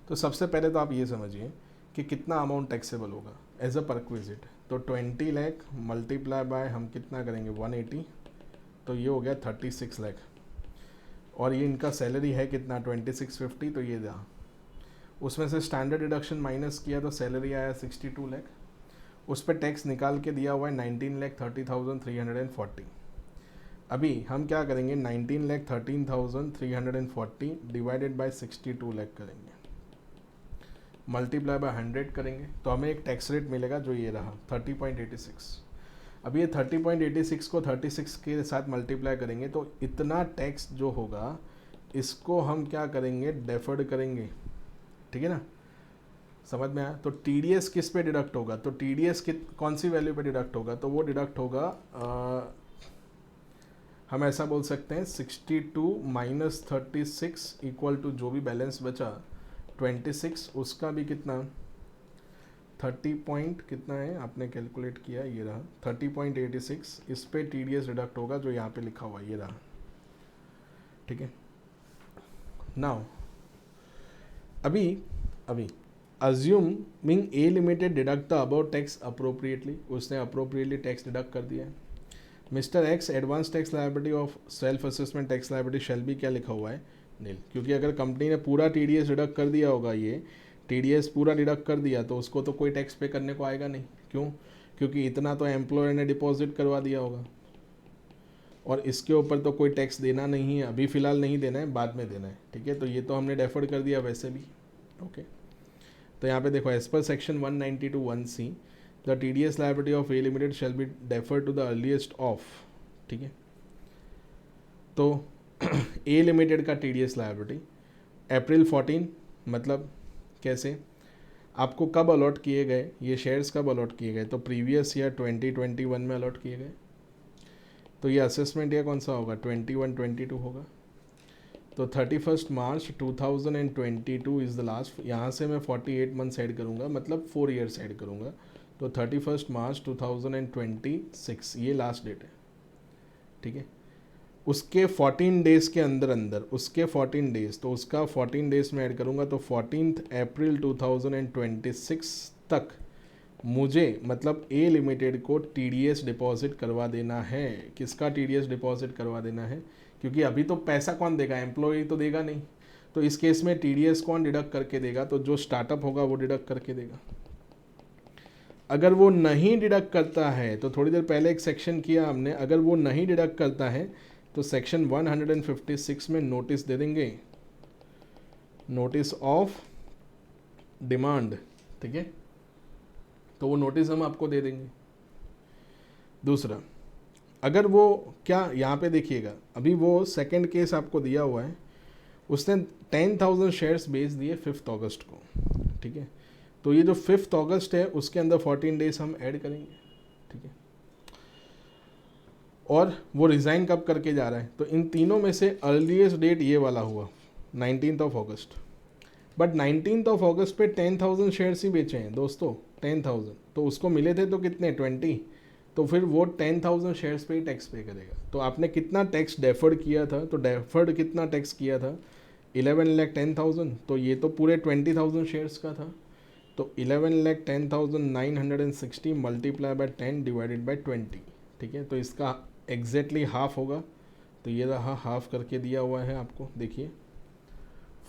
तो सबसे पहले तो आप ये समझिए कि कितना अमाउंट टैक्सेबल होगा एज अ परक्विजिट। तो 20 लाख मल्टीप्लाई बाय हम कितना करेंगे 180, तो ये हो गया 36 लाख। और ये इनका सैलरी है कितना 2650, तो ये था, उसमें से स्टैंडर्ड डिडक्शन माइनस किया तो सैलरी आया 62 लाख। उस पर टैक्स निकाल के दिया हुआ है 19,30,340। अभी हम क्या करेंगे 19,13,340 डिवाइडेड बाय 62 लाख करेंगे, मल्टीप्लाई बाय 100 करेंगे, तो हमें एक टैक्स रेट मिलेगा जो ये रहा 30.86। अब ये 30.86 को 36 के साथ मल्टीप्लाई करेंगे तो इतना टैक्स जो होगा इसको हम क्या करेंगे डेफर्ड करेंगे, ठीक है ना, समझ में आया। तो TDS किस पे डिडक्ट होगा, तो TDS कौन सी वैल्यू पे डिडक्ट होगा, तो वो डिडक्ट होगा हम ऐसा बोल सकते हैं 62 - 36 इक्वल टू जो भी बैलेंस बचा 26, उसका भी कितना 30 पॉइंट कितना है आपने कैलकुलेट किया, ये रहा 30.86, इस पे TDS डिडक्ट होगा जो यहाँ पे लिखा हुआ ये रहा, ठीक है। नाउ अभी assuming A limited deduct the about tax appropriately, उसने अप्रोप्रिएटली टैक्स डिडक्ट कर दिया है। Mister x advance tax liability of self assessment tax liability shall be क्या लिखा हुआ है नील, क्योंकि अगर कंपनी ने पूरा TDS डिडक्ट कर दिया होगा, ये TDS पूरा डिडक्ट कर दिया तो उसको तो कोई टैक्स पे करने को आएगा नहीं। क्यों, क्योंकि इतना तो एम्प्लॉयर ने डिपॉजिट करवा दिया होगा और इसके ऊपर तो कोई टैक्स देना नहीं है, अभी फ़िलहाल नहीं देना है, बाद में देना है, ठीक है। तो ये तो हमने डेफर्ड कर दिया वैसे भी, ओके। तो यहाँ पे देखो as per section 192(1)(c) the TDS liability of A Limited shall be defer to the earliest of, ठीक है। तो ए लिमिटेड का TDS लायबिलिटी अप्रैल 14, मतलब कैसे, आपको कब अलॉट किए गए ये शेयर्स, कब अलॉट किए गए, तो प्रीवियस ईयर 2021 में अलॉट किए गए। तो ये असेसमेंट ईयर कौन सा होगा 21-22 होगा। तो 31 मार्च 2022 इज़ द लास्ट, यहाँ से मैं 48 मंथ्स ऐड करूँगा, मतलब 4 ईयर्स ऐड करूँगा, तो 31 मार्च 2026 ये लास्ट डेट है, ठीक है। उसके 14 डेज़ के अंदर उसके 14 डेज़, तो उसका 14 डेज़ में ऐड करूँगा, तो 14 अप्रैल 2026 तक मुझे मतलब ए लिमिटेड को TDS डिपॉजिट करवा देना है। किसका TDS डिपॉजिट करवा देना है, क्योंकि अभी तो पैसा कौन देगा, एम्प्लॉय तो देगा नहीं, तो इस केस में TDS कौन डिडक्ट करके देगा, तो जो स्टार्टअप होगा वो डिडक्ट करके देगा। अगर वो नहीं डिडक्ट करता है, तो थोड़ी देर पहले एक सेक्शन किया हमने, अगर वो नहीं डिडक्ट करता है तो सेक्शन 156 में नोटिस दे देंगे, नोटिस ऑफ डिमांड, ठीक है। तो वो नोटिस हम आपको दे देंगे। दूसरा, अगर वो क्या यहाँ पे देखिएगा, अभी वो सेकंड केस आपको दिया हुआ है, उसने 10,000 शेयर्स बेच दिए 5 अगस्त को, ठीक है। तो ये जो 5 अगस्त है उसके अंदर 14 डेज हम ऐड करेंगे, ठीक है। और वो रिज़ाइन कब करके जा रहा है, तो इन तीनों में से अर्लीस्ट डेट ये वाला हुआ 19 अगस्त। बट 19 अगस्त पे 10,000 शेयर्स ही बेचे हैं दोस्तों, 10,000, तो उसको मिले थे तो कितने 20, तो फिर वो 10,000 शेयर्स पे ही टैक्स पे करेगा। तो आपने कितना टैक्स डेफर्ड किया था, तो डेफर्ड कितना टैक्स किया था 11,10,000, तो ये तो पूरे 20,000 शेयर्स का था। तो 11,10,960 मल्टीप्लाई बाय 10 डिवाइडेड बाय 20, ठीक है। तो इसका एग्जैक्टली हाफ होगा, तो ये रहा हाफ करके दिया हुआ है आपको, देखिए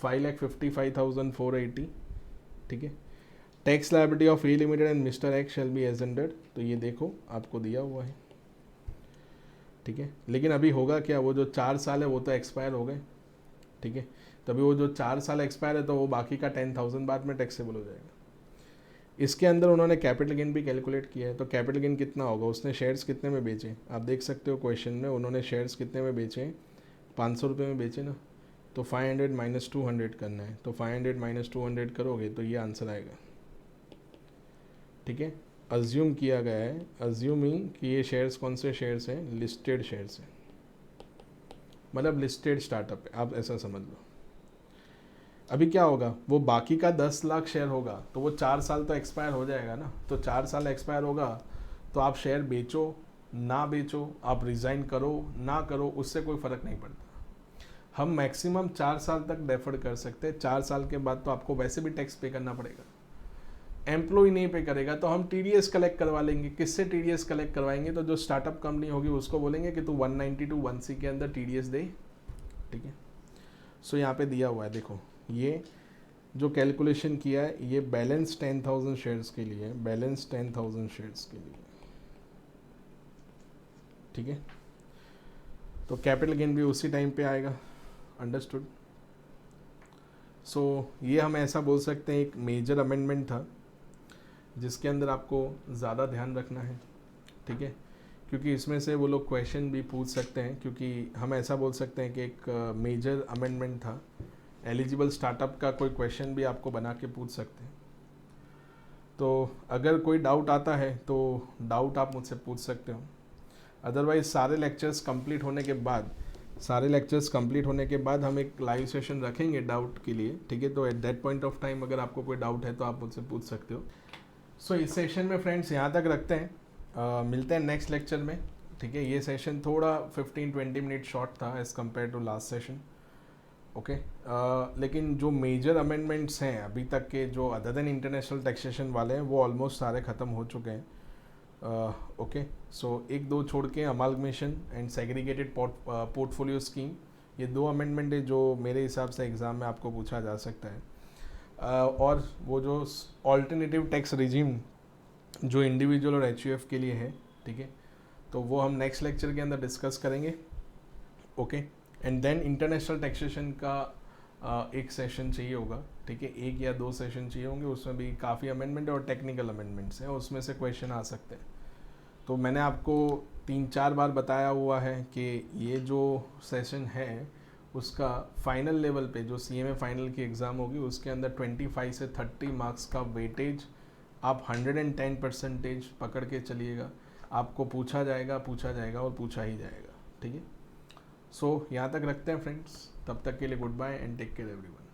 5,55,480, ठीक है। Tax liability of E limited and mister X shall be amended, तो ये देखो आपको दिया हुआ है, ठीक है। लेकिन अभी होगा क्या, वो जो 4 साल है वो तो एक्सपायर हो गए, ठीक है। तभी वो जो 4 साल एक्सपायर है तो वो बाकी का 10,000 बाद में टैक्सेबल हो जाएगा। इसके अंदर उन्होंने कैपिटल गेन भी कैलकुलेट किया है, तो कैपिटल गेन कितना होगा, उसने शेयर्स कितने में बेचे, आप देख सकते हो क्वेश्चन में, उन्होंने शेयर्स कितने में बेचे, 500 रुपये में बेचे ना। तो 500 माइनस 200 करना है, तो 500 माइनस 200 करोगे तो ये आंसर आएगा, ठीक है। अज्यूम किया गया है, अज्यूमिंग कि ये शेयर्स कौन से शेयर्स हैं, लिस्टेड शेयर्स हैं, मतलब लिस्टेड स्टार्टअप है, आप ऐसा समझ लो। अभी क्या होगा, वो बाकी का 10 लाख शेयर होगा, तो वो 4 साल तो एक्सपायर हो जाएगा ना, तो 4 साल एक्सपायर होगा, तो आप शेयर बेचो ना बेचो, आप रिज़ाइन करो ना करो, उससे कोई फ़र्क नहीं पड़ता। हम मैक्सिमम 4 साल तक डेफर्ड कर सकते हैं, 4 साल के बाद तो आपको वैसे भी टैक्स पे करना पड़ेगा, एम्प्लॉय नहीं पे करेगा, तो हम टीडीएस कलेक्ट करवा लेंगे। किससे टीडीएस कलेक्ट करवाएंगे, तो जो स्टार्टअप कंपनी होगी उसको बोलेंगे कि तू 192 1C के अंदर टीडीएस दे, ठीक है। सो यहाँ पे दिया हुआ है, देखो ये जो कैलकुलेशन किया है ये बैलेंस 10,000 शेयर्स के लिए, बैलेंस 10,000 शेयर्स के लिए, ठीक है। तो कैपिटल गेन भी उसी टाइम पे आएगा, अंडरस्टूड। सो ये हम ऐसा बोल सकते हैं एक मेजर अमेंडमेंट था जिसके अंदर आपको ज़्यादा ध्यान रखना है, ठीक है, क्योंकि इसमें से वो लोग क्वेश्चन भी पूछ सकते हैं, क्योंकि हम ऐसा बोल सकते हैं कि एक मेजर अमेंडमेंट था, एलिजिबल स्टार्टअप का कोई क्वेश्चन भी आपको बना के पूछ सकते हैं। तो अगर कोई डाउट आता है तो डाउट आप मुझसे पूछ सकते हो, अदरवाइज सारे लेक्चर्स कंप्लीट होने के बाद, हम एक लाइव सेशन रखेंगे डाउट के लिए, ठीक है। तो at that point of time अगर आपको कोई डाउट है तो आप मुझसे पूछ सकते हो। सो इस सेशन में फ्रेंड्स यहाँ तक रखते हैं, मिलते हैं नेक्स्ट लेक्चर में, ठीक है। ये सेशन थोड़ा 15-20 मिनट शॉर्ट था as compare to last session, okay. लेकिन जो मेजर अमेंडमेंट्स हैं अभी तक के, जो अदर देन इंटरनेशनल टैक्सेशन वाले हैं, वो ऑलमोस्ट सारे ख़त्म हो चुके हैं, ओके। सो एक दो छोड़ के amalgamation and segregated portfolio scheme, ये 2 अमेंडमेंट है जो मेरे हिसाब से एग्ज़ाम में आपको पूछा जा सकता है। और वो जो ऑल्टरनेटिव टैक्स रिजीम जो इंडिविजुअल और एचयूएफ के लिए है, ठीक है, तो वो हम नेक्स्ट लेक्चर के अंदर डिस्कस करेंगे, okay. And then international taxation का एक सेशन चाहिए होगा, ठीक है, 1 या 2 सेशन चाहिए होंगे, उसमें भी काफ़ी अमेंडमेंट और टेक्निकल अमेंडमेंट्स हैं, उसमें से क्वेश्चन आ सकते हैं। तो मैंने आपको 3-4 बार बताया हुआ है कि ये जो सेशन है उसका फाइनल लेवल पे, जो CMA फाइनल की एग्ज़ाम होगी उसके अंदर 25 से 30 मार्क्स का वेटेज आप 110% पकड़ के चलिएगा, आपको पूछा जाएगा और पूछा ही जाएगा, ठीक है। सो यहाँ तक रखते हैं फ्रेंड्स, तब तक के लिए goodbye and take care everyone.